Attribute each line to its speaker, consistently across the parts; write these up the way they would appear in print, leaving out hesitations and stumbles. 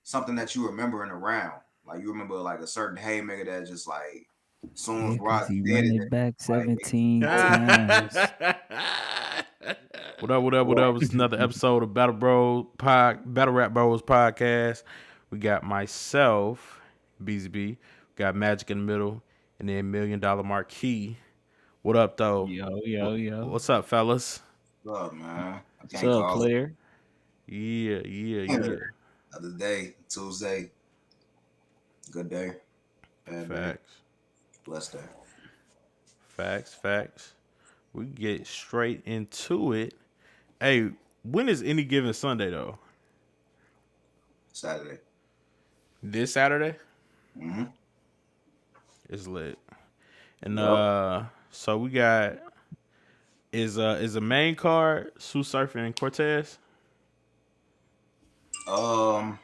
Speaker 1: something that you remember in a round. Like you remember like a certain haymaker that just like soon as
Speaker 2: Yeah, cause
Speaker 1: Rock
Speaker 2: he
Speaker 1: did
Speaker 2: run
Speaker 1: it,
Speaker 2: it back
Speaker 1: like it
Speaker 2: 17
Speaker 1: exploded.
Speaker 2: times.
Speaker 3: What up? What up? What up? It's another episode of Battle Rap Bros podcast. We got myself, BZB. Got Magic in the middle, and then $1 Million Marquee. What up, though?
Speaker 2: Yo, yo, yo.
Speaker 3: What's up, fellas?
Speaker 1: What's up, man? I
Speaker 2: What's
Speaker 1: can't
Speaker 2: up,
Speaker 1: call
Speaker 2: player?
Speaker 3: Yeah, yeah,
Speaker 1: it.
Speaker 3: yeah.
Speaker 1: Other day, Tuesday, good day, bad day,
Speaker 3: Facts,
Speaker 1: blessed day.
Speaker 3: facts. We get straight into it. Hey, when is any given Sunday though?
Speaker 1: Saturday.
Speaker 3: This Saturday
Speaker 1: Mm-hmm.
Speaker 3: is lit, and
Speaker 1: Yup.
Speaker 3: so we got is a main card Sue Surfing and Cortez.
Speaker 1: Um,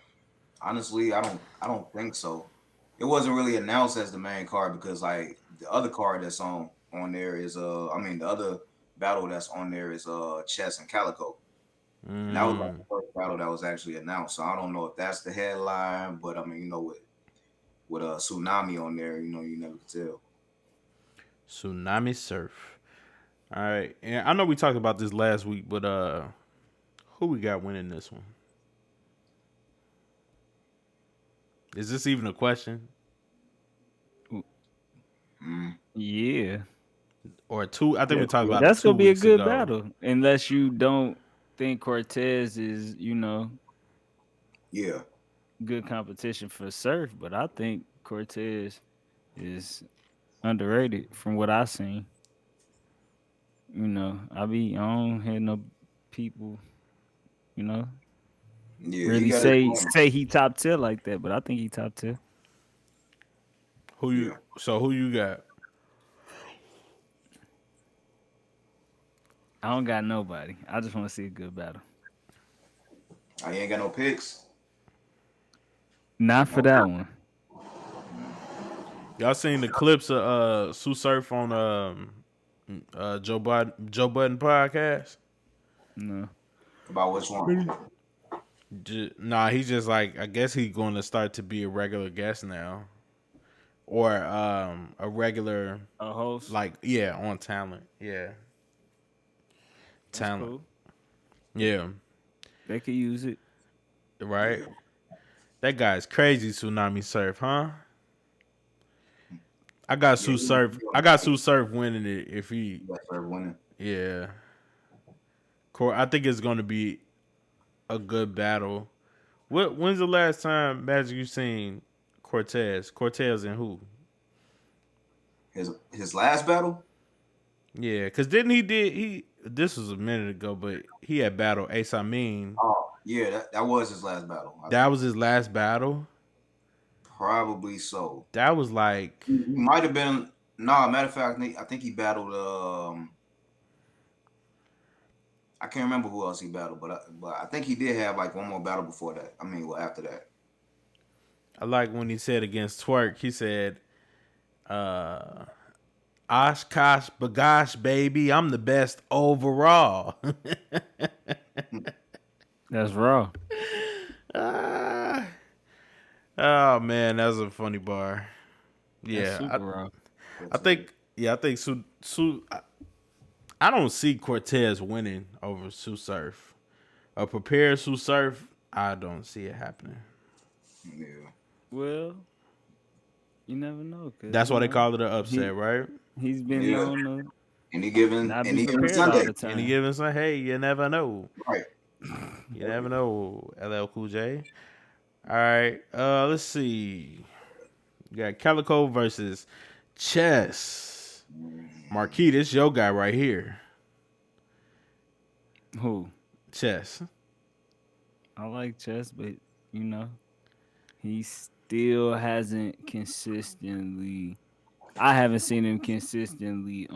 Speaker 1: honestly, I don't think so. It wasn't really announced as the main card because like the other card that's on there is I mean the other battle that's on there is Chess and Calico. And that was like
Speaker 3: Mm,
Speaker 1: the first battle that was actually announced. So I don't know if that's the headline, but I mean, with a tsunami on there, you never could tell.
Speaker 3: Tsunami Surf. All right, and I know we talked about this last week, but who we got winning this one? Is this even a question
Speaker 1: Mm.
Speaker 2: Yeah.
Speaker 3: or two? I think we talked about it
Speaker 2: That's
Speaker 3: two
Speaker 2: gonna be a
Speaker 3: weeks
Speaker 2: good
Speaker 3: ago.
Speaker 2: battle. Unless you don't think Cortez is,
Speaker 1: Yeah,
Speaker 2: good competition for Surf, but I think Cortez is underrated from what I seen. I don't hear no people, you know,
Speaker 1: yeah, he
Speaker 2: really
Speaker 1: got his
Speaker 2: say he top tier like that, but I think he top tier.
Speaker 3: Who you?
Speaker 1: yeah.
Speaker 3: So who you got?
Speaker 2: I don't got nobody. I just want to see a good battle.
Speaker 1: I ain't got no picks.
Speaker 2: Not for
Speaker 1: No.
Speaker 2: that one.
Speaker 3: Y'all seen the clips of Sue Surf on Joe Budden podcast?
Speaker 2: No.
Speaker 1: About which one?
Speaker 3: Nah, he's just like I guess he's going to start to be a regular guest now, or a regular
Speaker 2: A host.
Speaker 3: like yeah on talent,
Speaker 2: That's
Speaker 3: talent,
Speaker 2: cool.
Speaker 3: yeah,
Speaker 2: They could use it.
Speaker 3: right.
Speaker 1: Yeah,
Speaker 3: That guy's crazy, Tsunami Surf, huh? I got
Speaker 1: yeah.
Speaker 3: Sue Surf. I got Sue Surf winning it if he,
Speaker 1: He got started winning.
Speaker 3: yeah. I think it's going to be a good battle. When's the last time Magic you seen Cortez? Cortez and who?
Speaker 1: His last battle.
Speaker 3: Yeah, cause didn't he did he? This was a minute ago, but he had battled Ace Amin.
Speaker 1: Oh, yeah, that was his last battle. I
Speaker 3: That
Speaker 1: think
Speaker 3: was his last battle.
Speaker 1: probably so.
Speaker 3: That was like
Speaker 1: He might have been. Nah, matter of fact, I think he battled. I can't remember who else he battled, but I think he did have like one more battle before that. I mean, well, after that.
Speaker 3: I like when he said against Twerk. He said, "Oshkosh bagosh, baby, I'm the best overall."
Speaker 2: That's raw.
Speaker 3: Ah. Oh man, that was a funny bar.
Speaker 2: That's
Speaker 3: Yeah,
Speaker 2: super raw.
Speaker 3: I think. Yeah, I think Sue. I don't see Cortez winning over Sue Surf. A prepared Sue Surf, I don't see it happening.
Speaker 1: Yeah,
Speaker 2: Well, you never know, cause
Speaker 3: That's why they call it an upset,
Speaker 2: he
Speaker 3: right?
Speaker 2: he's been
Speaker 1: yeah.
Speaker 2: known to not be
Speaker 1: Any given
Speaker 2: prepared all
Speaker 1: Sunday,
Speaker 2: the
Speaker 3: Any
Speaker 2: time.
Speaker 3: given say, hey, you never know.
Speaker 1: right?
Speaker 3: You never know, LL Cool J. All right, let's see. We got Calico versus Chess. Marquis, this your guy right here.
Speaker 2: Who?
Speaker 3: Chess.
Speaker 2: I like Chess, but you know, he still hasn't consistently. I haven't seen him consistently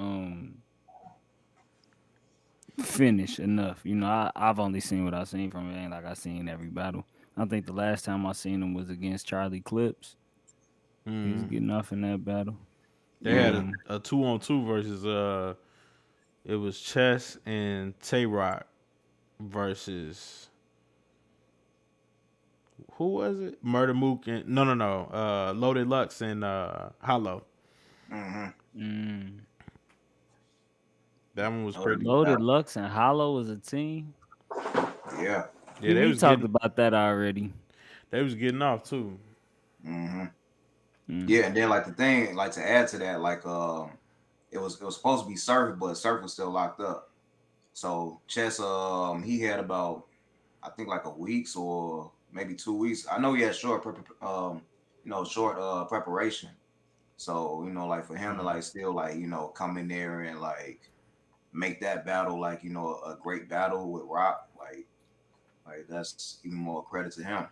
Speaker 2: finish enough. I've only seen what I've seen from him. Ain't like I seen every battle. I think the last time I seen him was against Charlie Clips. He was getting off in that battle.
Speaker 3: They had
Speaker 1: Yeah,
Speaker 3: a 2-on-2 versus it was Chess and Tay Rock versus who was it? Murder Mook and no. Loaded Lux and Hollow.
Speaker 1: Mm-hmm.
Speaker 2: Mm.
Speaker 3: That one was
Speaker 1: That was a
Speaker 3: pretty.
Speaker 1: good
Speaker 2: Loaded
Speaker 1: battle.
Speaker 2: Lux and Hollow was a team.
Speaker 1: Yeah.
Speaker 3: Yeah,
Speaker 2: We talked about that already.
Speaker 3: they was getting off too.
Speaker 1: Mm-hmm.
Speaker 2: Mm.
Speaker 1: Yeah, and then like the thing, like to add to that, like it was supposed to be Surf, but Surf was still locked up. So Chess, he had about I think like a week's or maybe 2 weeks. I know he had short preparation. So like for him to like still like come in there and like make that battle like a great battle with Rock, like that's even more credit to him.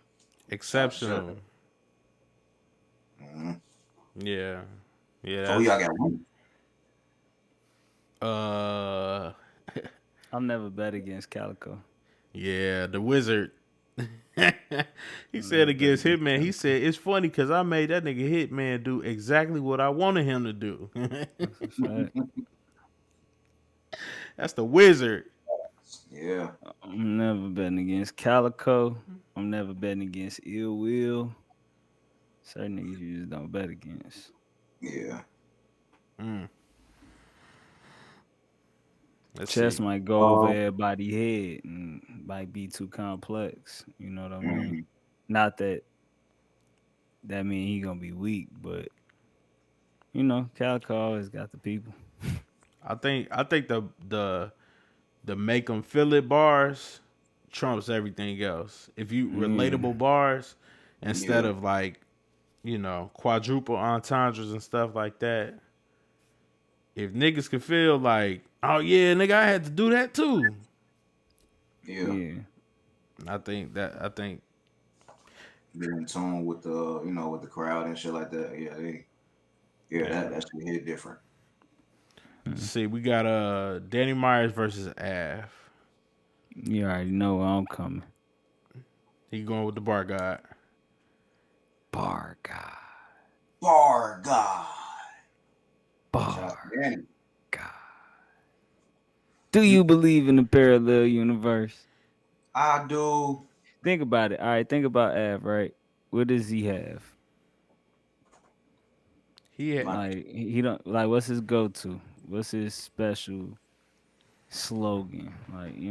Speaker 1: Shout out to Chess.
Speaker 3: Exceptional.
Speaker 1: Hmm.
Speaker 3: Yeah. Yeah,
Speaker 1: So who y'all
Speaker 3: that's
Speaker 1: got winning?
Speaker 3: uh
Speaker 2: I'll never bet against Calico.
Speaker 3: yeah, the wizard. He
Speaker 2: I'll
Speaker 3: said
Speaker 2: never bet
Speaker 3: against
Speaker 2: against
Speaker 3: Hitman, he
Speaker 2: Calico.
Speaker 3: said it's funny because I made that nigga Hitman do exactly what I wanted him to do.
Speaker 2: That's a fact.
Speaker 3: That's the wizard.
Speaker 1: Yeah,
Speaker 2: I'm never betting against Calico. I'm never betting against Ill Will. Certain niggas you just don't bet against.
Speaker 1: yeah.
Speaker 3: Mm, let's
Speaker 2: Chess
Speaker 3: see.
Speaker 2: might go over
Speaker 1: Um,
Speaker 2: everybody's head and might be too complex. You know what I mean?
Speaker 1: mhm.
Speaker 2: Not that mean he gonna be weak, but Calico always got the people.
Speaker 3: I think the make them feel it bars trumps everything else. If you
Speaker 2: Yeah,
Speaker 3: relatable bars instead
Speaker 1: Yeah,
Speaker 3: of like quadruple entendres and stuff like that. If niggas can feel like, oh yeah, nigga, I had to do that too.
Speaker 1: yeah.
Speaker 2: yeah.
Speaker 3: I think
Speaker 1: Get in tune with the crowd and shit like that. Yeah, yeah,
Speaker 3: yeah.
Speaker 1: that should hit different.
Speaker 2: Hmm.
Speaker 3: See, we got Danny Myers versus Av.
Speaker 2: You already know where I'm coming.
Speaker 3: He going with the bar god.
Speaker 2: Bar God.
Speaker 1: Bar God. Shout out to
Speaker 2: Bar
Speaker 1: Danny.
Speaker 2: God. Do
Speaker 3: You
Speaker 2: you believe in the parallel universe?
Speaker 1: I do.
Speaker 2: Think about it. All right, think about Av, right? What does he have?
Speaker 3: he had,
Speaker 1: My
Speaker 2: Like he don't like what's his go to? What's his special slogan? Like, he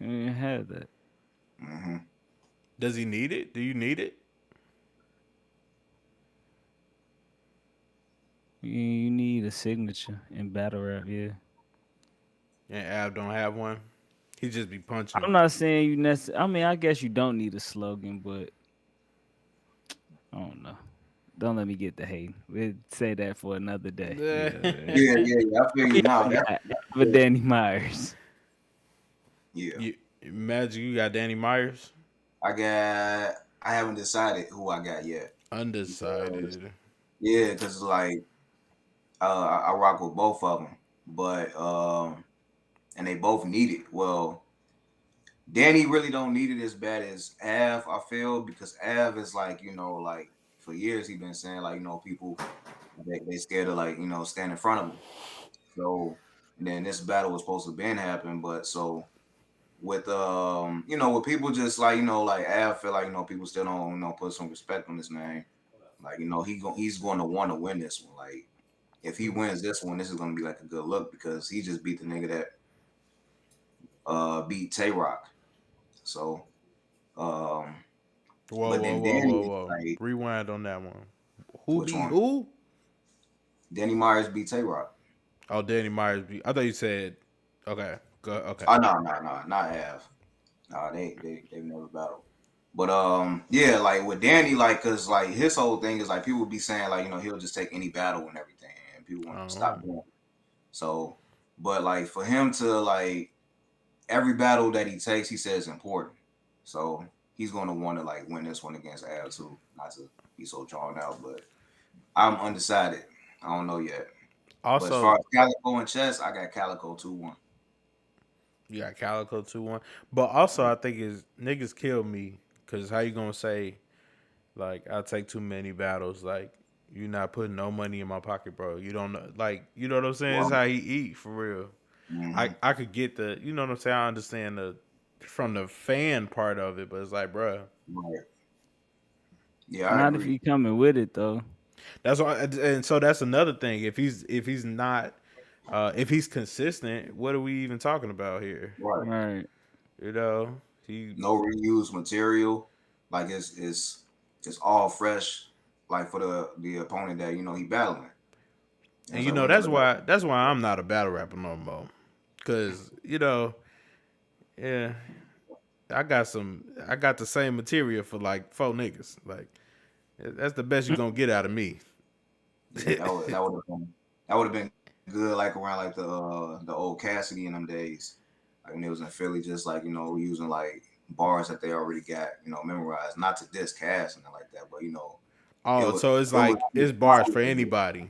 Speaker 2: didn't have that.
Speaker 1: hmm
Speaker 3: does he need it? Do you need it?
Speaker 2: You need a signature in battle rap, yeah.
Speaker 3: And Av don't have one. He just be punching.
Speaker 2: I'm not saying you necessarily. I mean, I guess you don't need a slogan, but I don't know. Don't let me get the hate. We'll say that for another day.
Speaker 1: Yeah, yeah, yeah. I feel
Speaker 2: Who
Speaker 1: you now.
Speaker 2: y'all
Speaker 1: That's
Speaker 2: got? For Danny Myers.
Speaker 1: yeah.
Speaker 3: you imagine you got Danny Myers
Speaker 1: I haven't decided who I got yet because
Speaker 3: undecided.
Speaker 1: yeah, because like I rock with both of them, but and they both need it. Well, Danny really don't need it as bad as Av. I feel because Av is like like for years he been saying like people they scared to like stand in front of him. So and then this battle was supposed to been happen, but so with with people just like like I feel like people still don't put some respect on this man. Like he's going to want to win this one. Like if he wins this one, this is going to be like a good look because he just beat the nigga that beat Tay Rock. So um,
Speaker 3: Whoa,
Speaker 1: but
Speaker 3: whoa,
Speaker 1: then
Speaker 3: whoa,
Speaker 1: Danny
Speaker 3: whoa,
Speaker 1: is
Speaker 3: whoa.
Speaker 1: like
Speaker 3: Rewind on that one. Who
Speaker 1: which
Speaker 3: beat
Speaker 1: one?
Speaker 3: who?
Speaker 1: Danny Myers beat Tay Rock.
Speaker 3: Oh, Danny Myers beat. I thought you said. Okay, go. Okay.
Speaker 1: Oh no, not half. No, they've never battled. But yeah, like with Danny, like, cause like his whole thing is like people be saying like he'll just take any battle and everything, and people want to
Speaker 3: Oh,
Speaker 1: stop doing it. So, but like for him to like every battle that he takes, he says important. So he's going to want to like win this one against Av too. Not to be so drawn out, but I'm undecided. I don't know yet. But as far
Speaker 3: also,
Speaker 1: as Calico and chess, I got Calico 2-1.
Speaker 3: you got Calico 2-1. But also, I think is niggas kill me because how you gonna say like I take too many battles? Like you not putting no money in my pocket, bro. You don't know, like you know what I'm saying? It's
Speaker 1: Well,
Speaker 3: how he eat for real. I
Speaker 1: mm-hmm.
Speaker 3: I could get the you know what I'm saying. I understand from the fan part of it, but it's like, bruh,
Speaker 1: Right. Yeah, I
Speaker 2: Not if
Speaker 1: agree.
Speaker 2: he coming with it though.
Speaker 3: that's why. And so that's another thing. If he's not, if he's consistent, what are we even talking about here?
Speaker 1: Right.
Speaker 2: Right.
Speaker 3: You know, he
Speaker 1: No reused material. Like it's all fresh. Like for the opponent that he battling. And
Speaker 3: and
Speaker 1: it's
Speaker 3: you
Speaker 1: like
Speaker 3: know
Speaker 1: we never got.
Speaker 3: that's why I'm not a battle rapper no more, because yeah, I got the same material for like 4 niggas. Like that's the best you gonna get out of me.
Speaker 1: Yeah, that would have been good. Like around like the old Cassidy in them days. Like when they was in Philly, just like using like bars that they already got memorized. Not to diss Cass and like that, but it
Speaker 3: Oh,
Speaker 1: was
Speaker 3: so it's
Speaker 1: it was
Speaker 3: like it's bars for anybody,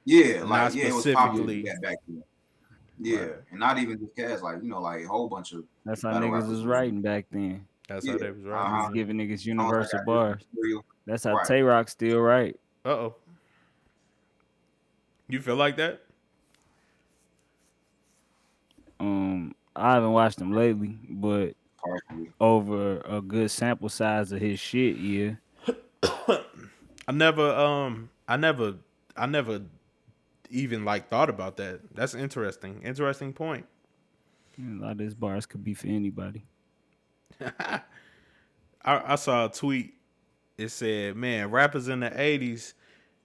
Speaker 1: yeah,
Speaker 3: not
Speaker 1: like it was popular
Speaker 2: Yeah.
Speaker 1: with
Speaker 3: specifically.
Speaker 1: that back then. Yeah,
Speaker 3: Right.
Speaker 1: and not even just Cass, like a whole bunch of
Speaker 2: That's how
Speaker 1: battle
Speaker 2: niggas
Speaker 1: rappers
Speaker 2: was
Speaker 1: was
Speaker 2: writing back then.
Speaker 3: That's how
Speaker 1: yeah,
Speaker 3: they was writing.
Speaker 1: uh-huh.
Speaker 2: Just giving niggas
Speaker 1: Songs that
Speaker 2: universal
Speaker 1: got different
Speaker 2: bars.
Speaker 1: material.
Speaker 2: That's how
Speaker 1: Right.
Speaker 2: Tay Rock still right.
Speaker 3: Uh oh, you feel like that?
Speaker 2: I haven't watched him lately, but
Speaker 1: Partially.
Speaker 2: over a good sample size of his shit, yeah.
Speaker 3: I never, I never even like thought about that. That's interesting. Interesting point.
Speaker 2: A lot of his bars could be for anybody.
Speaker 3: I saw a tweet. It said, "Man, rappers in the '80s,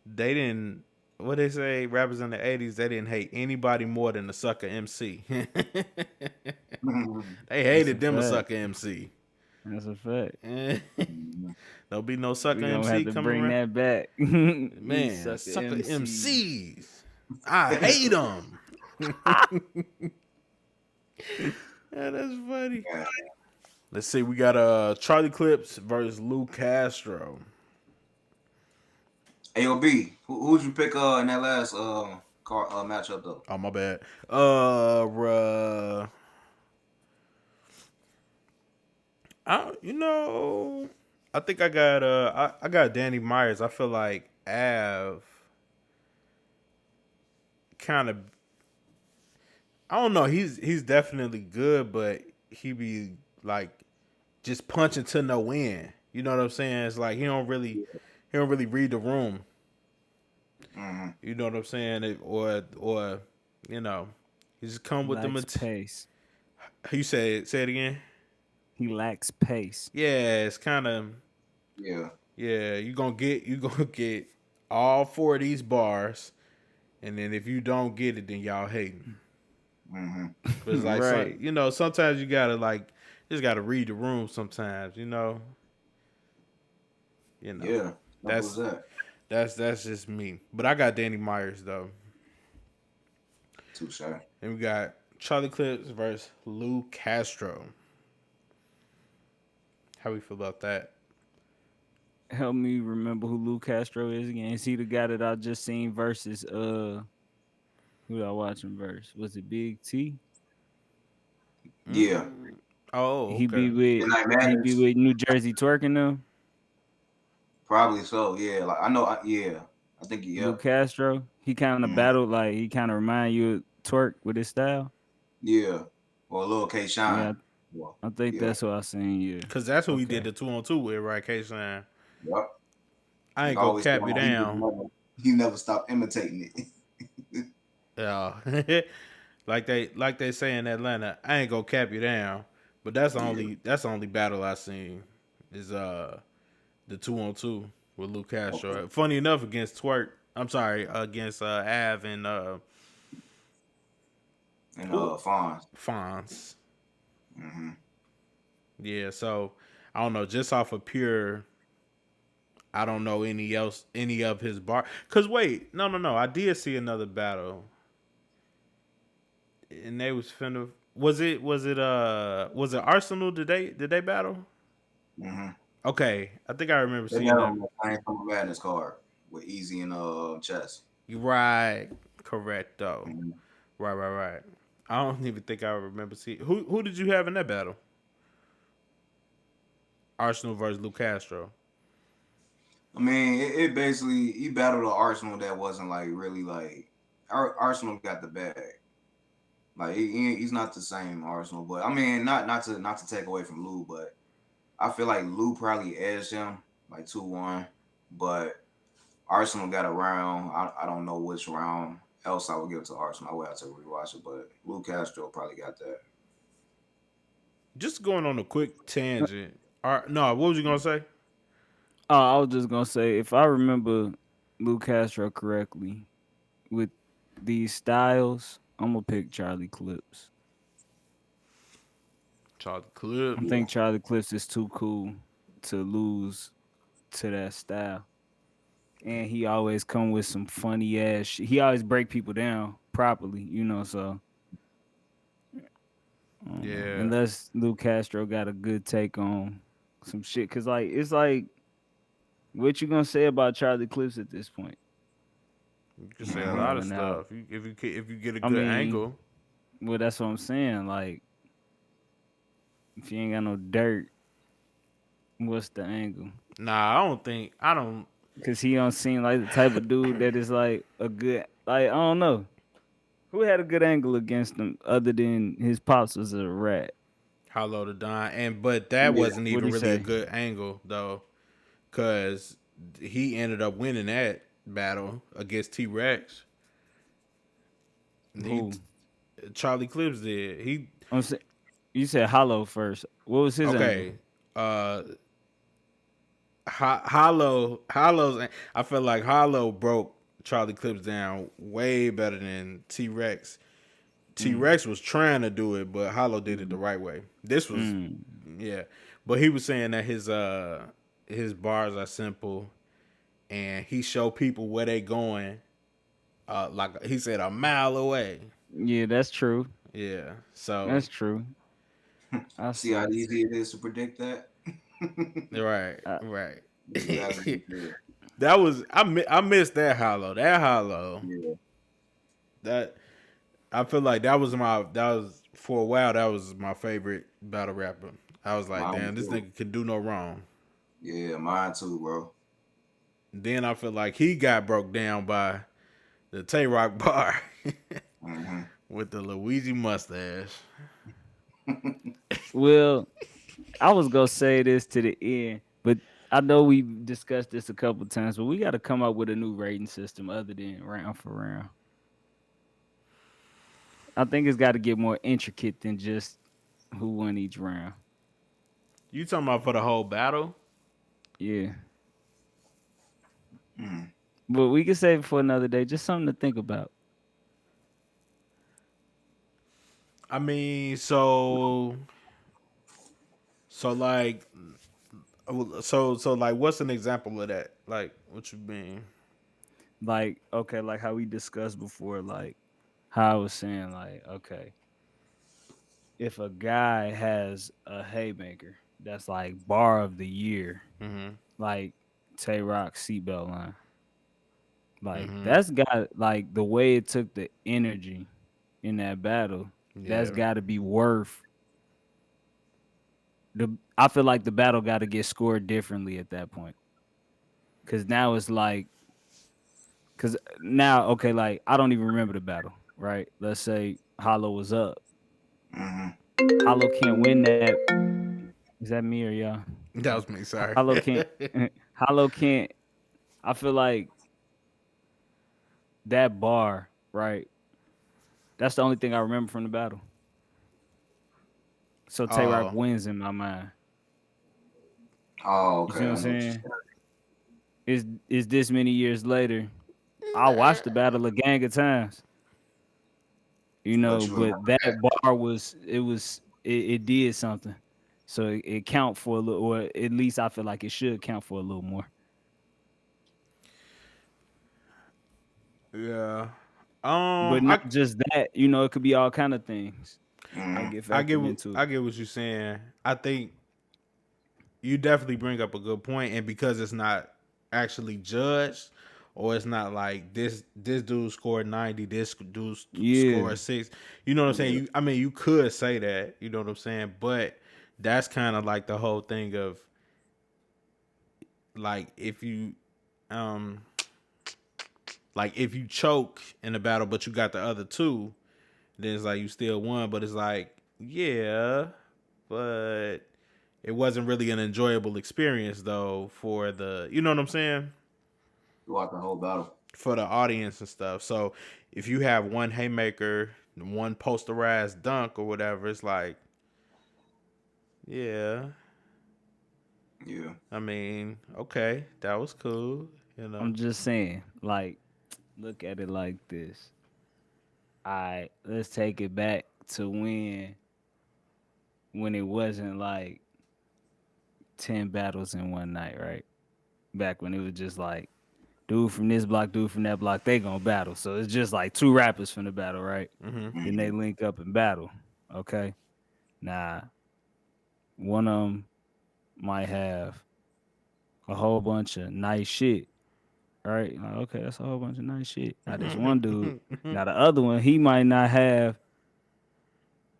Speaker 3: they didn't. What they say? Rappers in the '80s, they didn't hate anybody more than the sucker MC. They
Speaker 2: That's a
Speaker 3: hated them a
Speaker 2: fact.
Speaker 3: sucker MC.
Speaker 2: That's a fact.
Speaker 1: Mhm.
Speaker 3: There'll be no
Speaker 2: We
Speaker 3: sucker
Speaker 2: gonna have
Speaker 3: MC
Speaker 2: to
Speaker 3: coming
Speaker 2: bring
Speaker 3: around.
Speaker 2: that back. These
Speaker 3: Man,
Speaker 2: sucker
Speaker 3: sucker
Speaker 2: MCs.
Speaker 3: MCs. I hate them. Yeah, that's funny.
Speaker 1: Yeah.
Speaker 3: Let's see. We got Charlie Clips versus Lou Castro.
Speaker 1: AOB, who'd you pick in that last matchup though?
Speaker 3: Oh my bad. You know, I think I got I got Danny Myers. I feel like Av kind of, I don't know. He's definitely good, but he be like just punching to no end. You know what I'm saying? It's like he don't really read the room.
Speaker 1: Mm-hmm.
Speaker 3: You know what I'm saying? Or you know, he just come with the
Speaker 2: Lacks pace.
Speaker 3: You say it again.
Speaker 2: He lacks pace.
Speaker 3: Yeah, it's kind of,
Speaker 1: Yeah.
Speaker 3: yeah. You gonna get all 4 of these bars, and then if you don't get it, then y'all hating.
Speaker 1: Mm-hmm.
Speaker 3: But it's like
Speaker 2: Right.
Speaker 3: sometimes you gotta like just gotta read the room. Sometimes you know
Speaker 1: Yeah. That was
Speaker 3: that's
Speaker 1: that.
Speaker 3: that's just me. But I got Danny Myers though,
Speaker 1: Too shy.
Speaker 3: and we got Charlie Clips versus Lou Castro. How we feel about that?
Speaker 2: Help me remember who Lou Castro is again. Is he the guy that I just seen versus who did I watch him verse? Was it Big T?
Speaker 1: Yeah.
Speaker 3: Oh,
Speaker 2: He
Speaker 3: okay.
Speaker 2: be with
Speaker 1: Midnight Madness.
Speaker 2: New Jersey twerking them.
Speaker 1: Probably so. Yeah. Like I know. Yeah. I think.
Speaker 2: Lou
Speaker 1: Yep.
Speaker 2: Castro. He kind of
Speaker 1: Mm-hmm.
Speaker 2: battled like he kind of remind you of twerk with his style.
Speaker 1: Yeah. Or a little K
Speaker 2: Yeah,
Speaker 1: Shine. Well,
Speaker 2: I think
Speaker 1: yeah.
Speaker 2: that's what I seen. Yeah.
Speaker 3: Cause that's who he did
Speaker 2: Okay.
Speaker 3: the 2-on-2 with, right? K-Sign.
Speaker 1: Yep.
Speaker 3: I
Speaker 1: He
Speaker 3: ain't gonna
Speaker 1: always
Speaker 3: cap you down.
Speaker 1: he never stopped imitating it.
Speaker 3: Yeah. like they say in Atlanta, I ain't gonna cap you down. But
Speaker 1: Yeah.
Speaker 3: that's the only battle I seen is the 2-on-2 with Lou
Speaker 1: Okay.
Speaker 3: Castro. Funny enough, against Twerk. I'm sorry, against Av and
Speaker 1: And
Speaker 3: who
Speaker 1: Fonz.
Speaker 3: Fonz.
Speaker 1: Mm-hmm.
Speaker 3: Yeah, so I don't know, just off of pure, I don't know any of his bar. Cause wait, no, I did see another battle, and they was finna. Was it Arsenal? Did they battle?
Speaker 1: Mm-hmm.
Speaker 3: Okay, I think I remember
Speaker 1: They
Speaker 3: seeing
Speaker 1: got
Speaker 3: that.
Speaker 1: on the Playing from a Madness card with Easy and Chess.
Speaker 3: You right, correct though.
Speaker 1: Mm-hmm.
Speaker 3: Right. I don't even think I remember seeing who did you have in that battle? Arsenal versus Lou Castro.
Speaker 1: I mean, it basically he battled an Arsenal that wasn't like really like Arsenal got the bag. Like he's not the same Arsenal, but I mean, not to take away from Lou, but I feel like Lou probably edged him like 2-1, but Arsenal got a round. I don't know which round else I would give to Arsenal. I would have to rewatch it, but Lou Castro probably got that.
Speaker 3: Just going on a quick tangent. No, what was you gonna say?
Speaker 2: I was just gonna say, if I remember Lou Castro correctly, with these styles, I'm gonna pick Charlie Clips.
Speaker 3: Charlie
Speaker 2: I
Speaker 3: Clips.
Speaker 1: Yeah.
Speaker 2: think Charlie Clips is too cool to lose to that style, and he always come with some funny ass. He always break people down properly, you know. So I don't know.
Speaker 3: Yeah,
Speaker 2: Unless Lou Castro got a good take on some shit, cause like it's like, what you gonna say about Charlie Clips at this point?
Speaker 3: you can
Speaker 2: He
Speaker 3: say a lot of
Speaker 2: wilding out.
Speaker 3: stuff. If you get a
Speaker 2: I
Speaker 3: good
Speaker 2: mean,
Speaker 3: angle.
Speaker 2: well, that's what I'm saying. Like, if you ain't got no dirt, what's the angle?
Speaker 3: Nah, I don't.
Speaker 2: Cause he don't seem like the type of dude that is like a good. Like, I don't know who had a good angle against him other than his pops was a rat.
Speaker 3: Hollow the Don, but that
Speaker 1: Yeah.
Speaker 3: wasn't
Speaker 2: What'd
Speaker 3: even
Speaker 2: he
Speaker 3: really a
Speaker 2: say?
Speaker 3: good angle though, cause he ended up winning that battle against T Rex. He
Speaker 2: Who?
Speaker 3: Charlie Clips did. He
Speaker 2: I'm saying, you said Hollow first. What was his angle?
Speaker 3: okay. Hollow's. I feel like Hollow broke Charlie Clips down way better than T Rex. T
Speaker 2: Mm,
Speaker 3: Rex was trying to do it, but Hollow did it the
Speaker 2: mm,
Speaker 3: right way. This was,
Speaker 2: mm.
Speaker 3: yeah, but he was saying that his bars are simple, and he show people where they going. Like he said, a mile away.
Speaker 2: Yeah, that's true.
Speaker 3: Yeah, so
Speaker 2: That's true. I
Speaker 1: See how
Speaker 2: see.
Speaker 1: easy it is to predict that.
Speaker 3: right,
Speaker 2: I,
Speaker 3: right.
Speaker 1: Exactly. Yeah.
Speaker 3: That was I missed that Hollow. That Hollow.
Speaker 1: Yeah.
Speaker 3: That I feel like that was for a while. That was my favorite battle rapper. I was like,
Speaker 1: Mine
Speaker 3: damn, this
Speaker 1: too.
Speaker 3: nigga can do no wrong.
Speaker 1: Yeah, mine too, bro.
Speaker 3: Then I feel like he got broke down by the Tay Rock bar
Speaker 1: Hmm.
Speaker 3: with the Luigi mustache.
Speaker 2: well, I was gonna say this to the end, but I know we've discussed this a couple times, but we got to come up with a new rating system other than round for round. I think it's got to get more intricate than just who won each round.
Speaker 3: You talking about for the whole battle?
Speaker 2: Yeah,
Speaker 1: Mm.
Speaker 2: but we can save it for another day. Just something to think about.
Speaker 3: I mean, so like so like what's an example of that? Like what you mean?
Speaker 2: Like, okay, like how we discussed before, like how I was saying, like, okay, if a guy has a haymaker that's like bar of the year,
Speaker 3: Mm-hmm.
Speaker 2: like Tay Rock seatbelt line, like
Speaker 3: Mm-hmm.
Speaker 2: that's got like the way it took the energy in that battle, that's
Speaker 3: Yeah.
Speaker 2: got to be worth the. I feel like the battle got to get scored differently at that point, because now it's like, because now, okay, like I don't even remember the battle, right? Let's say Hollow was up.
Speaker 1: Hmm.
Speaker 2: Hollow can't win that. Is that me or y'all?
Speaker 3: That was me, sorry.
Speaker 2: Hollow can't. Hollow can't. I feel like that bar, right? That's the only thing I remember from the battle. So Tay Rock
Speaker 3: Oh,
Speaker 2: wins in my mind.
Speaker 1: Oh,
Speaker 2: You
Speaker 1: okay.
Speaker 2: see what
Speaker 1: I
Speaker 2: I'm
Speaker 1: know what you're
Speaker 2: saying?
Speaker 1: saying.
Speaker 2: Is this many years later? I watched the battle a gang of times,
Speaker 1: But you
Speaker 2: but
Speaker 1: remember
Speaker 2: that
Speaker 1: that.
Speaker 2: bar it did something. So it count for a little, or at least I feel like it should count for a little more.
Speaker 3: yeah.
Speaker 2: But not
Speaker 3: I
Speaker 2: just that, it could be all kind of things that
Speaker 1: Hmm.
Speaker 2: get
Speaker 3: I get
Speaker 2: factored into it.
Speaker 3: I get what you're saying. I think you definitely bring up a good point, and because it's not actually judged, or it's not like this dude scored 90, this dude
Speaker 2: Yeah.
Speaker 3: scored 6. You know what I'm saying?
Speaker 1: Yeah.
Speaker 3: I mean, you could say that. You know what I'm saying? But that's kind of like the whole thing of like um if you choke in a battle, but you got the other two, Then it's like you still won, but it's like, yeah, but it wasn't really an enjoyable experience though for the, you know what I'm saying,
Speaker 1: throughout the whole battle.
Speaker 3: for the audience and stuff. So if you have one haymaker, one posterized dunk or whatever, it's like, yeah,
Speaker 1: Yeah.
Speaker 3: I mean, okay, that was cool, you know.
Speaker 2: I'm just saying, like, look at it like this. I let's take it back to when it wasn't like 10 battles in one night, right? Back when it was just like dude from this block, dude from that block, they gonna battle. So it's just like two rappers from the battle, right?
Speaker 3: Mm-hmm.
Speaker 2: Then they
Speaker 1: Mhm.
Speaker 2: link up and battle. Okay. Now, one of them might have a whole bunch of nice shit, right? Like, okay, that's a whole bunch of nice shit. Now, this one dude, now the other one, he might not have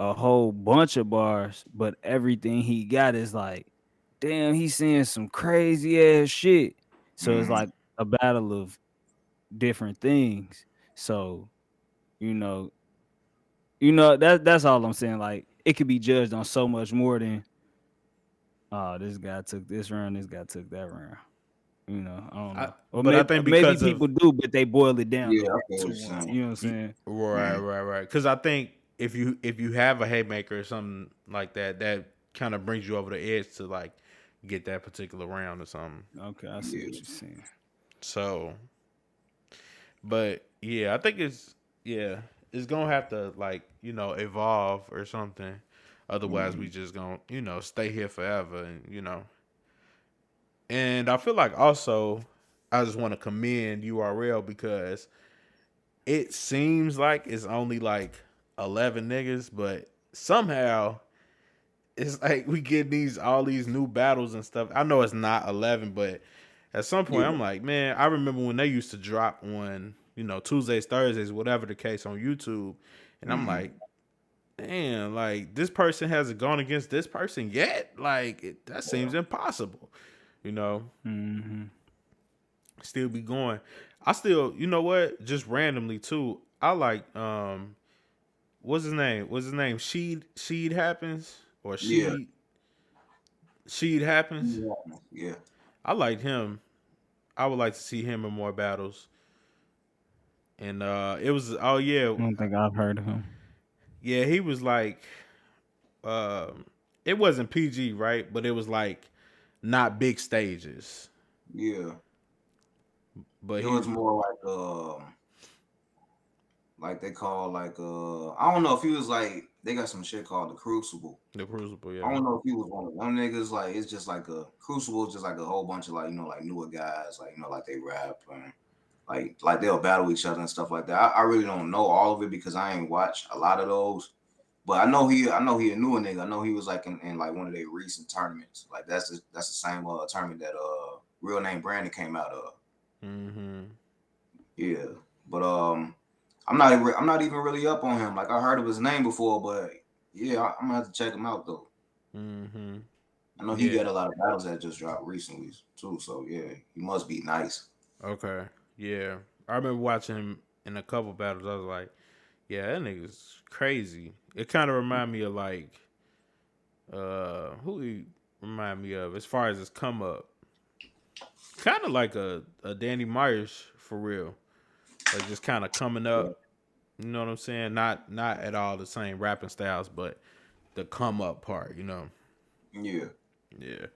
Speaker 2: a whole bunch of bars, but everything he got is like, damn, he's saying some crazy ass shit. So it's
Speaker 1: Mhm.
Speaker 2: like a battle of different things. So, you know, that's all I'm saying. Like it could be judged on so much more than oh, this guy took this round, this guy took that round. You know, I don't know. Or
Speaker 3: but I
Speaker 2: maybe
Speaker 3: think
Speaker 2: maybe
Speaker 3: because of
Speaker 2: people do, but they boil it down
Speaker 1: Yeah,
Speaker 2: to
Speaker 1: I feel what
Speaker 2: to
Speaker 1: you're
Speaker 2: one.
Speaker 1: saying.
Speaker 2: You know what I'm saying?
Speaker 3: right,
Speaker 1: Mhm.
Speaker 3: right, right. Because I think if you have a haymaker or something like that, that kind of brings you over the edge to like get that particular round or something.
Speaker 2: Okay, I see what
Speaker 1: Yeah.
Speaker 2: you're saying.
Speaker 3: So, but yeah, I think yeah, it's gonna have to like evolve or something. Otherwise, we
Speaker 1: Mhm.
Speaker 3: just gonna stay here forever, and And I feel like also, I just want to commend URL because it seems like it's only like 11 niggas, but somehow it's like we get all these new battles and stuff. I know it's not 11, but at some point
Speaker 1: Yeah.
Speaker 3: I'm like, man, I remember when they used to drop on, Tuesdays, Thursdays, whatever the case on YouTube. And I'm
Speaker 1: Mhm.
Speaker 3: like, damn, like this person hasn't gone against this person yet. Like that
Speaker 1: Yeah.
Speaker 3: seems impossible, you know,
Speaker 2: Hmm.
Speaker 3: still be going. I still, you know what? Just randomly too. I like what's his name? What's his name? Sheed happens or
Speaker 1: Yeah.
Speaker 3: Sheed happens.
Speaker 1: Yeah. Yeah.
Speaker 3: I like him. I would like to see him in more battles. And it was
Speaker 2: I don't think I've heard of him.
Speaker 3: yeah, he was like um it wasn't PG, right? But it was like not big stages.
Speaker 1: Yeah.
Speaker 3: But
Speaker 1: It
Speaker 3: he
Speaker 1: was more like they call I don't know if he was like they got some shit called the Crucible.
Speaker 3: the Crucible,
Speaker 1: I
Speaker 3: yeah.
Speaker 1: don't know if he was one of them niggas. Like it's just like a Crucible, is just like a whole bunch of like like newer guys, like like they rap and like they'll battle each other and stuff like that. I really don't know all of it because I ain't watched a lot of those. But I know he a newer nigga. I know he was like in like one of their recent tournaments. Like that's the same tournament that real name Brandon came out of.
Speaker 3: Mm-hmm.
Speaker 1: Yeah. But I'm not even really up on him. Like I heard of his name before, but yeah, I'm gonna have to check him out though.
Speaker 3: Mm-hmm.
Speaker 1: I know he
Speaker 3: Yeah.
Speaker 1: got a lot of battles that just dropped recently too. So yeah, he must be nice.
Speaker 3: Okay. Yeah. I remember watching him in a couple battles. I was like, yeah, that nigga's crazy. It kind of remind me of like who he remind me of as far as his come up. Kind of like a Danny Myers for real. Like just kind of coming
Speaker 1: Yeah.
Speaker 3: up. You know what I'm saying? Not at all the same rapping styles, but the come up part.
Speaker 1: Yeah.
Speaker 3: Yeah.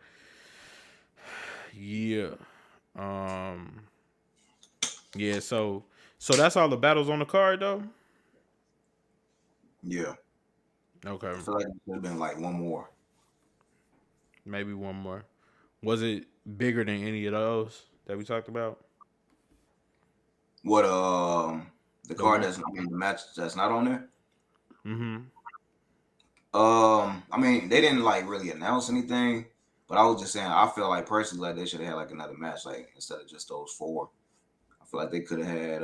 Speaker 3: Yeah. Um. Yeah. So that's all the battles on the card though.
Speaker 1: Yeah.
Speaker 3: Okay.
Speaker 1: I feel like it should have been like one more.
Speaker 3: Maybe one more. Was it bigger than any of those that we talked about?
Speaker 1: What the
Speaker 3: The
Speaker 1: card
Speaker 3: one.
Speaker 1: that's I mean the match that's not on there?
Speaker 3: Mm-hmm.
Speaker 1: I mean they didn't like really announce anything, but I was just saying I feel like personally like they should have had like another match like instead of just those four. I feel like they could have had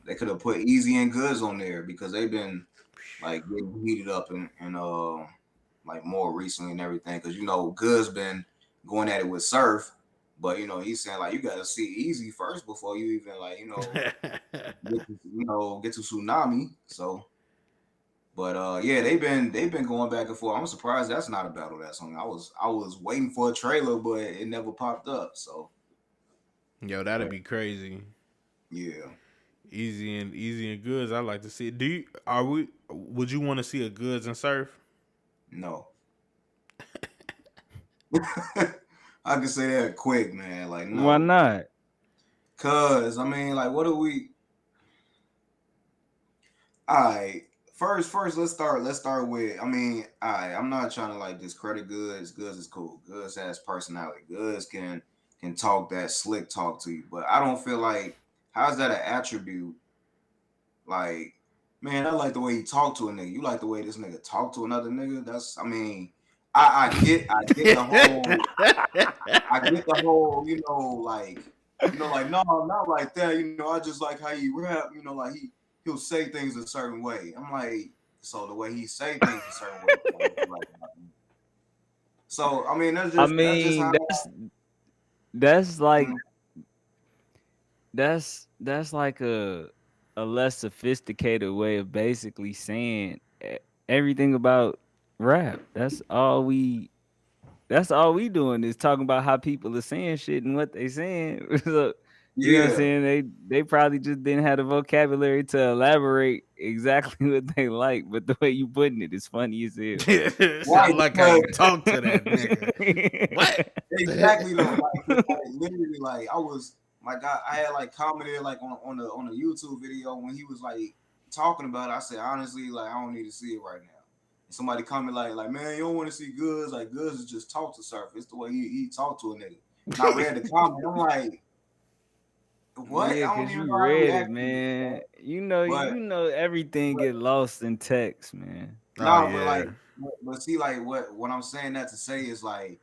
Speaker 1: they could have put Easy and Goods on there because they've been like getting heated up and like more recently and everything because Goods been going at it with Surf, but he's saying like you gotta see Easy first before you even like get to Tsunami. So But yeah, they've been going back and forth. I'm surprised that's not a battle that song. I was waiting for a trailer, but it never popped up. So
Speaker 3: Yo, that'd
Speaker 1: but
Speaker 3: be crazy.
Speaker 1: yeah,
Speaker 3: Easy and goods. I like to see it. Do you are we? Would you want to see a goods and surf?
Speaker 1: no. I can say that quick, man. Like
Speaker 2: Why
Speaker 1: no,
Speaker 2: not?
Speaker 1: cause I mean, like, what are we? All right. First, let's start with. I mean, all right. I'm not trying to like discredit Goods. Goods is cool. Goods has personality. Goods can talk that slick talk to you. But I don't feel like how's that an attribute? Like, man, I like the way he talk to a nigga. You like the way this nigga talk to another nigga. That's. I mean, I get the whole. I get the whole. Like no, not like that. I just like how he rap. Like he'll say things a certain way. I'm like, so the way he say things a certain way. So I mean, that's
Speaker 2: I
Speaker 1: just how.
Speaker 2: mean, that's like
Speaker 1: Mhm.
Speaker 2: that's like a less sophisticated way of basically saying everything about rap. That's all we doing is talking about how people are saying shit and what they saying. So, you know what I'm
Speaker 1: Yeah,
Speaker 2: saying? They probably just didn't have the vocabulary to elaborate exactly what they like, but the way you putting it is funny as hell.
Speaker 3: I
Speaker 1: right.
Speaker 3: like how
Speaker 1: Because
Speaker 3: you talk to that nigga. What?
Speaker 1: exactly though, like, 'cause, like literally, like I had like commented like on the YouTube video when he was like talking about it. I said honestly, like I don't need to see it right now. And somebody commented like man, you don't want to see Goods. Like Goods is just talk to surf. It's the way he talk to a nigga. And I read the comment. I'm like, what?
Speaker 2: Yeah,
Speaker 1: I don't
Speaker 2: cause
Speaker 1: even
Speaker 2: you
Speaker 1: know how to
Speaker 2: read it,
Speaker 1: react to it.
Speaker 2: man. You
Speaker 1: But
Speaker 2: know everything
Speaker 1: but
Speaker 2: get lost in text, man.
Speaker 3: Oh
Speaker 1: no, but
Speaker 3: yeah.
Speaker 1: like but see like what I'm saying that to say is like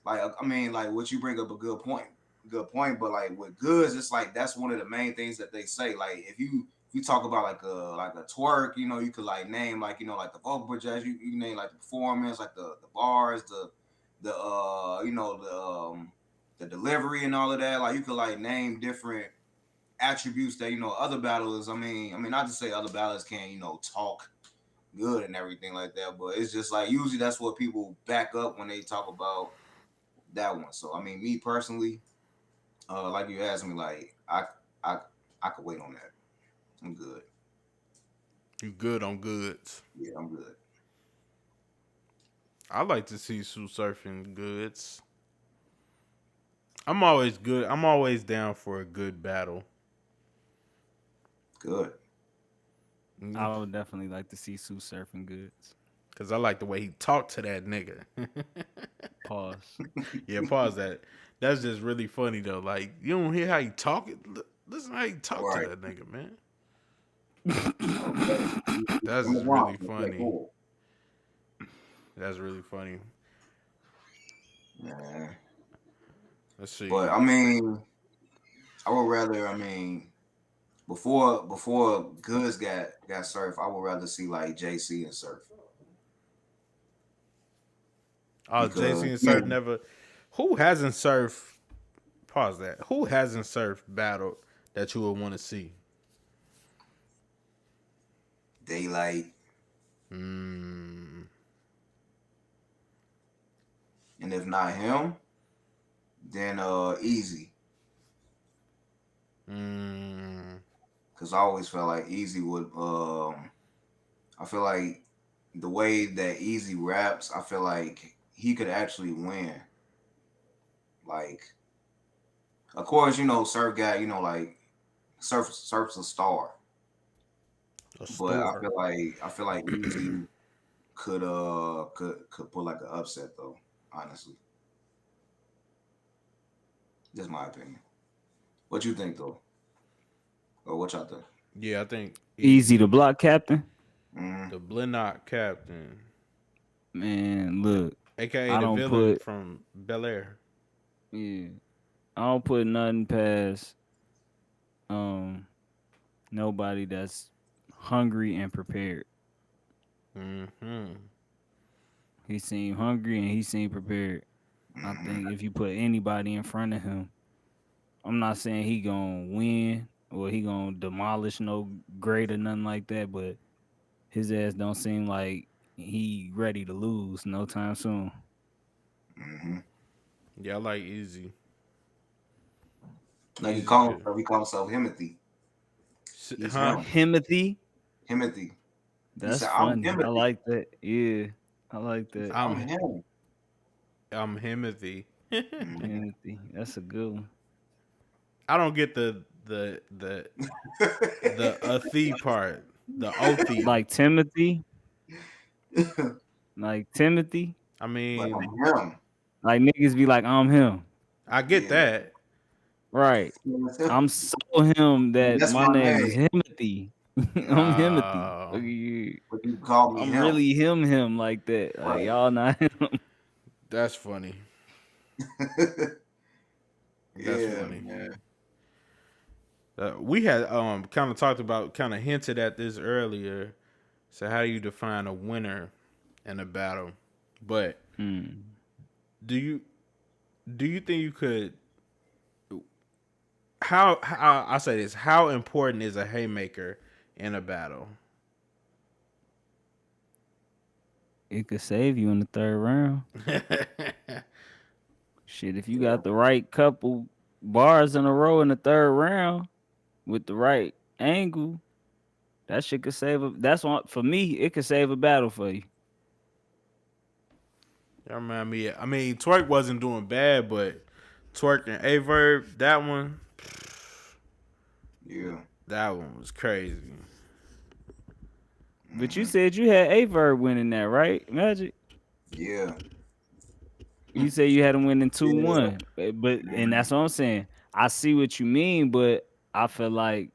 Speaker 1: I mean, like what you bring up a good point. But like with goods, it's like that's one of the main things that they say. Like if you talk about like a twerk, you could like name like like the vocal projection, you name like the performance, like the bars, the delivery and all of that. Like you could like name different attributes that other battlers. I mean not to say other battlers can't talk good and everything like that, but it's just like usually that's what people back up when they talk about that one. So I mean, me personally, like you asked me, like I I could wait on that. I'm good.
Speaker 3: You good on goods.
Speaker 1: Yeah, I'm good.
Speaker 3: I like to see Sue surfing goods. I'm always good. I'm always down for a good battle.
Speaker 1: Good.
Speaker 2: I would definitely like to see Sue surfing goods.
Speaker 3: Cause I like the way he talked to that nigga.
Speaker 2: Pause.
Speaker 3: Yeah, pause that. That's just really funny though. Like you don't hear how he talk. Listen how he talk to
Speaker 1: Right.
Speaker 3: that nigga, man.
Speaker 1: Okay.
Speaker 3: That's
Speaker 1: I'm
Speaker 3: just
Speaker 1: wrong.
Speaker 3: really
Speaker 1: Okay,
Speaker 3: funny.
Speaker 1: cool.
Speaker 3: That's really funny.
Speaker 1: Yeah.
Speaker 3: Let's
Speaker 1: But
Speaker 3: see.
Speaker 1: I mean, I would rather. I mean, before Goods got surf, I would rather see like JC and surf
Speaker 3: Oh,
Speaker 1: because
Speaker 3: JC and
Speaker 1: yeah,
Speaker 3: Surf never. Who hasn't surfed? Pause that. Who hasn't surfed battle that you would want to see?
Speaker 1: daylight,
Speaker 3: Mm,
Speaker 1: and if not him, then easy.
Speaker 3: mm,
Speaker 1: Cause I always felt like Easy would. I feel like the way that Easy raps, I feel like he could actually win. Like, of course, Surf guy, like Surf's a star,
Speaker 3: a
Speaker 1: but I
Speaker 3: store.
Speaker 1: feel like Easy could put like an upset though. Honestly, that's my opinion. What you think though, or what y'all think?
Speaker 3: Yeah, I think
Speaker 2: Easy to
Speaker 3: Easy,
Speaker 2: block, Captain.
Speaker 1: Mm-hmm.
Speaker 3: the Blennock captain,
Speaker 2: Man, look,
Speaker 3: aka
Speaker 2: I
Speaker 3: the
Speaker 2: don't
Speaker 3: villain
Speaker 2: put
Speaker 3: from Bel Air.
Speaker 2: yeah, I don't put nothing past um nobody that's hungry and prepared.
Speaker 3: Mm-hmm.
Speaker 2: He seemed hungry and he seemed prepared. I
Speaker 1: Mm-hmm.
Speaker 2: think if you put anybody in front of him, I'm not saying he gonna win or he gonna demolish no grade or nothing like that, but his ass don't seem like he ready to lose no time soon.
Speaker 1: Hmm.
Speaker 3: Yeah, I like Easy.
Speaker 1: No,
Speaker 3: Easy's good.
Speaker 1: he call himself Himothy. He's
Speaker 3: Huh?
Speaker 1: him.
Speaker 2: Himothy.
Speaker 1: Himothy. He
Speaker 2: That's
Speaker 1: said, "I'm
Speaker 2: funny. I
Speaker 1: Himothy.
Speaker 2: like that. Yeah, I like
Speaker 1: He said,
Speaker 2: that.
Speaker 1: I'm
Speaker 3: I'm
Speaker 1: him."
Speaker 3: I'm Himothy.
Speaker 1: Hmm.
Speaker 2: Himothy. That's a good one.
Speaker 3: I don't get the thee part. The othie.
Speaker 2: Like Timothy. Like Timothy.
Speaker 3: I
Speaker 1: Like
Speaker 3: mean,
Speaker 1: I'm him.
Speaker 2: Like niggas be like, I'm him.
Speaker 3: I get
Speaker 1: Yeah.
Speaker 3: that.
Speaker 2: Right. I'm so him that
Speaker 1: That's
Speaker 2: my
Speaker 1: my
Speaker 2: name is
Speaker 1: name.
Speaker 2: Himothy. I'm Himothy.
Speaker 3: Uh,
Speaker 2: Look at you.
Speaker 1: But you call me
Speaker 2: I'm
Speaker 1: him.
Speaker 2: really him like that. Like
Speaker 1: Right.
Speaker 2: y'all not him.
Speaker 3: that's funny. That's
Speaker 1: Yeah,
Speaker 3: funny.
Speaker 1: man.
Speaker 3: We had kind of talked about, kind of hinted at this earlier. So how do you define a winner in a battle? But
Speaker 2: Hmm.
Speaker 3: do you do you think you could? How I say this? How important is a haymaker in a battle?
Speaker 2: It could save you in the third round. Shit, if you
Speaker 1: Yeah.
Speaker 2: got the right couple bars in a row in the third round with the right angle, that shit could save a. That's what for me. It could save a battle for you.
Speaker 3: That remind me. I mean, Twerk wasn't doing bad, but Twerk and Averb,
Speaker 1: Yeah.
Speaker 3: that one was crazy.
Speaker 2: But you
Speaker 1: Hmm.
Speaker 2: said you had Averb winning that, right? Magic.
Speaker 1: Yeah.
Speaker 2: You say you had him winning two
Speaker 1: Yeah.
Speaker 2: one, but and
Speaker 1: Mhm.
Speaker 2: that's what I'm saying. I see what you mean, but I feel like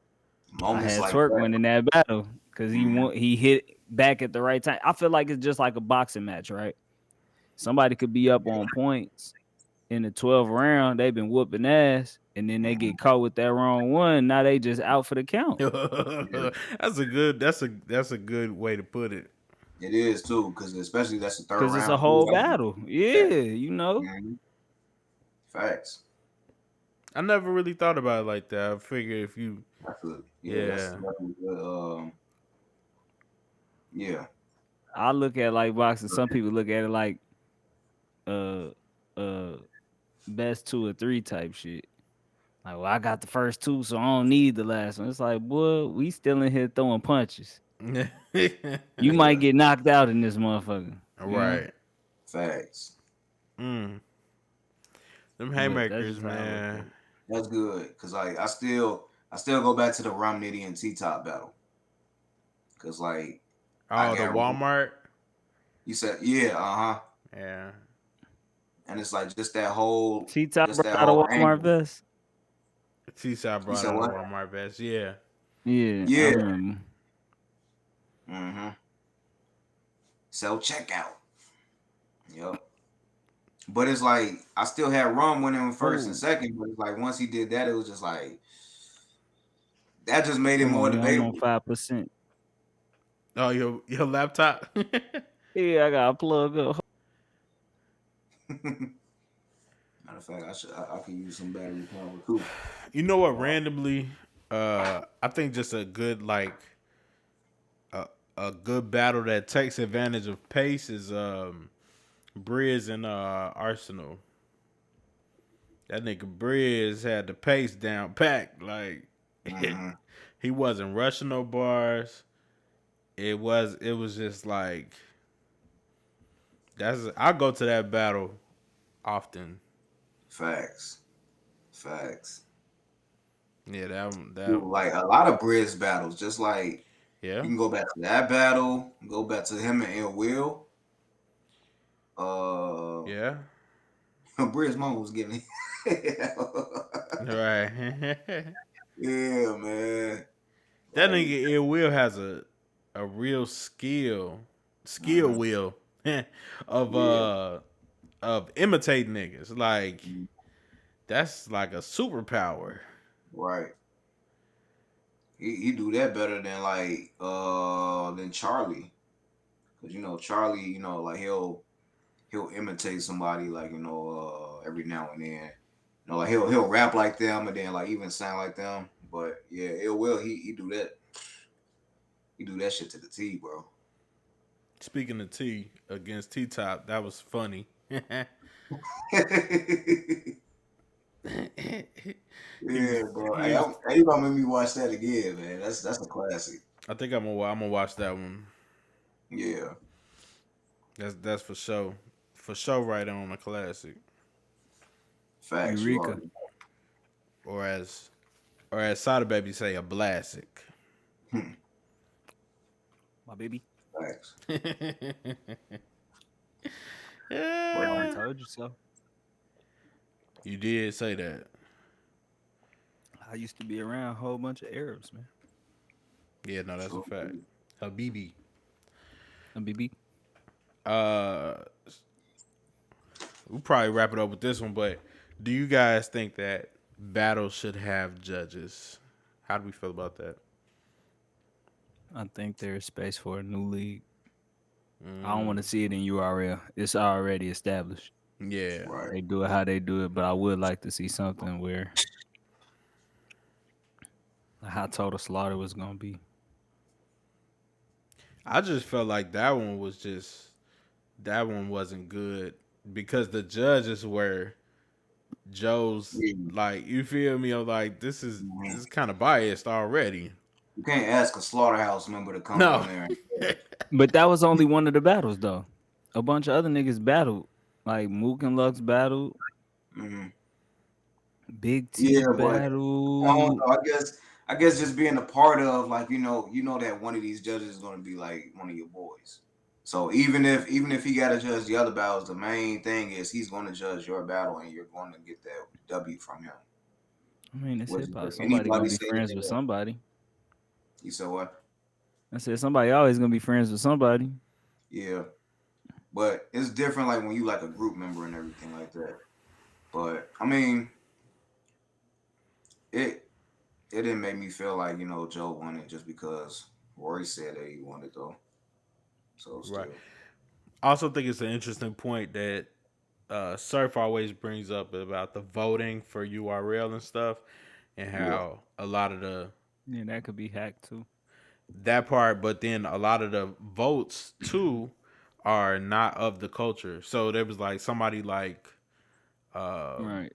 Speaker 2: I
Speaker 1: Moments
Speaker 2: had
Speaker 1: like
Speaker 2: Twerk
Speaker 1: that.
Speaker 2: winning that battle because
Speaker 1: Hmm.
Speaker 2: he hit back at the right time. I feel like it's just like a boxing match, right? Somebody could be up on points in the 12th round, they've been whooping ass, and then they
Speaker 1: Hmm.
Speaker 2: get caught with that wrong one. Now they just out for the count
Speaker 1: Yeah.
Speaker 3: That's a good way to put it.
Speaker 1: It is too, because especially that's the third
Speaker 2: because it's a
Speaker 1: round.
Speaker 2: whole battle. Yeah, you know.
Speaker 1: Mhm. Facts.
Speaker 3: I never really thought about it like that. I figure if you,
Speaker 1: That's a, yeah. That's
Speaker 3: yeah,
Speaker 1: definitely good. Yeah.
Speaker 2: I look at like boxing. Some people look at it like uh uh best two or three type shit. Like, well, I got the first two, so I don't need the last one. It's like, boy, we still in here throwing punches. You might
Speaker 1: Yeah.
Speaker 2: get knocked out in this motherfucker. Yeah,
Speaker 3: right.
Speaker 1: Facts.
Speaker 3: Mm. Them
Speaker 2: but that's
Speaker 3: haymakers,
Speaker 2: just how I look at
Speaker 3: man.
Speaker 2: it.
Speaker 1: That's good, because like I still go back to the Rum Nitty and T Top battle, because like I
Speaker 3: Oh, the
Speaker 1: got
Speaker 3: Walmart.
Speaker 1: you said yeah, uh huh,
Speaker 3: Yeah.
Speaker 1: and it's like
Speaker 2: T Top
Speaker 1: just
Speaker 2: brought
Speaker 1: that
Speaker 2: out a
Speaker 1: whole
Speaker 2: Walmart
Speaker 1: angle.
Speaker 2: vest.
Speaker 3: T-Side
Speaker 1: You
Speaker 3: brought
Speaker 1: said
Speaker 3: out a
Speaker 1: what?
Speaker 3: Walmart vest. Yeah.
Speaker 2: Yeah, I
Speaker 1: Yeah.
Speaker 2: remember.
Speaker 1: Mm-hmm. Self checkout. Yep. But it's like I still had Rum winning first and
Speaker 2: Oh,
Speaker 1: second, but it's like once he did that, it was just like that just made it
Speaker 2: hold
Speaker 1: more
Speaker 2: on, yeah, I'm on
Speaker 1: debatable.
Speaker 2: 5%.
Speaker 3: Oh, your laptop.
Speaker 2: Yeah, I got to plug up.
Speaker 1: Matter of fact, I could use some battery power too.
Speaker 3: You know what?
Speaker 1: Wow.
Speaker 3: Randomly, I think just a good a, a good battle that takes advantage of pace is Briz and Arsenal. That nigga Briz had the pace down packed. Like
Speaker 1: Mm-hmm.
Speaker 3: he wasn't rushing no bars. It was just like I go to that battle often.
Speaker 1: Facts. Facts.
Speaker 3: Yeah, that
Speaker 1: Dude, like a lot of Briz battles, just like
Speaker 3: yeah.
Speaker 1: you can go back to that battle, go back to him and Ill Will.
Speaker 3: Yeah.
Speaker 1: Briz mom was getting yeah,
Speaker 3: Right.
Speaker 1: man.
Speaker 3: That
Speaker 1: Like
Speaker 3: nigga Ill Will has a real skill
Speaker 1: mhm,
Speaker 3: wheel of
Speaker 1: yeah,
Speaker 3: imitating niggas. Like
Speaker 1: mhm,
Speaker 3: that's like a superpower.
Speaker 1: right. He do that better than like than Charlie. Cause you know Charlie, you know, like he'll imitate somebody like, you know, every now and then. You know, like he'll rap like them and then like even sound like them. But yeah, it will he do that. He do that shit to the T, bro.
Speaker 3: Speaking of T against T Top, that was funny. He
Speaker 1: Yeah,
Speaker 3: was
Speaker 1: bro.
Speaker 3: he
Speaker 1: Hey,
Speaker 3: was.
Speaker 1: you gonna make me watch that again, man. That's a classic.
Speaker 3: I think I'm gonna watch that one.
Speaker 1: Yeah,
Speaker 3: That's for sure. For sure, right on a classic.
Speaker 1: facts. You
Speaker 2: Eureka,
Speaker 1: already
Speaker 3: Or as Sada Baby say, a blastic.
Speaker 1: know.
Speaker 2: my baby.
Speaker 1: Facts. But
Speaker 2: I
Speaker 3: Yeah.
Speaker 2: told you so.
Speaker 3: You did say that.
Speaker 2: I used to be around a whole bunch of Arabs, man.
Speaker 3: Yeah, no, that's a
Speaker 1: true.
Speaker 3: fact. Habibi.
Speaker 2: A BB.
Speaker 3: Uh, we'll probably wrap it up with this one, but do you guys think that battles should have judges? How do we feel about that?
Speaker 2: I think there's space for a new league. I don't want to
Speaker 3: Mm,
Speaker 2: see it in URL. It's already established.
Speaker 3: yeah.
Speaker 1: Right.
Speaker 2: They do it how they do it, but I would like to see something where how Total Slaughter was gonna be.
Speaker 3: I just felt like that one wasn't good because the judges were Joe's,
Speaker 1: Yeah.
Speaker 3: like, you feel me? I'm like, this
Speaker 1: Mhm.
Speaker 3: is kind of biased already.
Speaker 1: You can't ask a slaughterhouse member to come
Speaker 3: No.
Speaker 1: on there and judge.
Speaker 2: But that was only one of the battles though. A bunch of other niggas battled. Like Mook and Lux battled.
Speaker 1: Mhm.
Speaker 2: Big T
Speaker 1: Yeah, but I don't
Speaker 2: battled.
Speaker 1: know. I guess just being a part of, like, you know that one of these judges is gonna be like one of your boys. So even if he gotta judge the other battles, the main thing is he's gonna judge your battle and you're gonna get that W from him.
Speaker 2: I mean, it's
Speaker 1: Which
Speaker 2: hip hop. Somebody
Speaker 1: anybody
Speaker 2: gonna be
Speaker 1: say
Speaker 2: friends
Speaker 1: anything
Speaker 2: with
Speaker 1: else?
Speaker 2: somebody.
Speaker 1: You said what?
Speaker 2: I said somebody always gonna be friends with somebody.
Speaker 1: Yeah. But it's different like when you like a group member and everything like that. But I mean, it it didn't make me feel like, Joe won it just because Rory said that he won it though. So
Speaker 3: Right.
Speaker 1: still.
Speaker 3: I also think it's an interesting point that Surf always brings up about the voting for URL and stuff, and
Speaker 1: Yeah.
Speaker 3: how a lot of
Speaker 2: Yeah, that could be hacked too.
Speaker 3: that part, but then a lot of the votes too are not of the culture. So there was like somebody like, um,
Speaker 2: Right.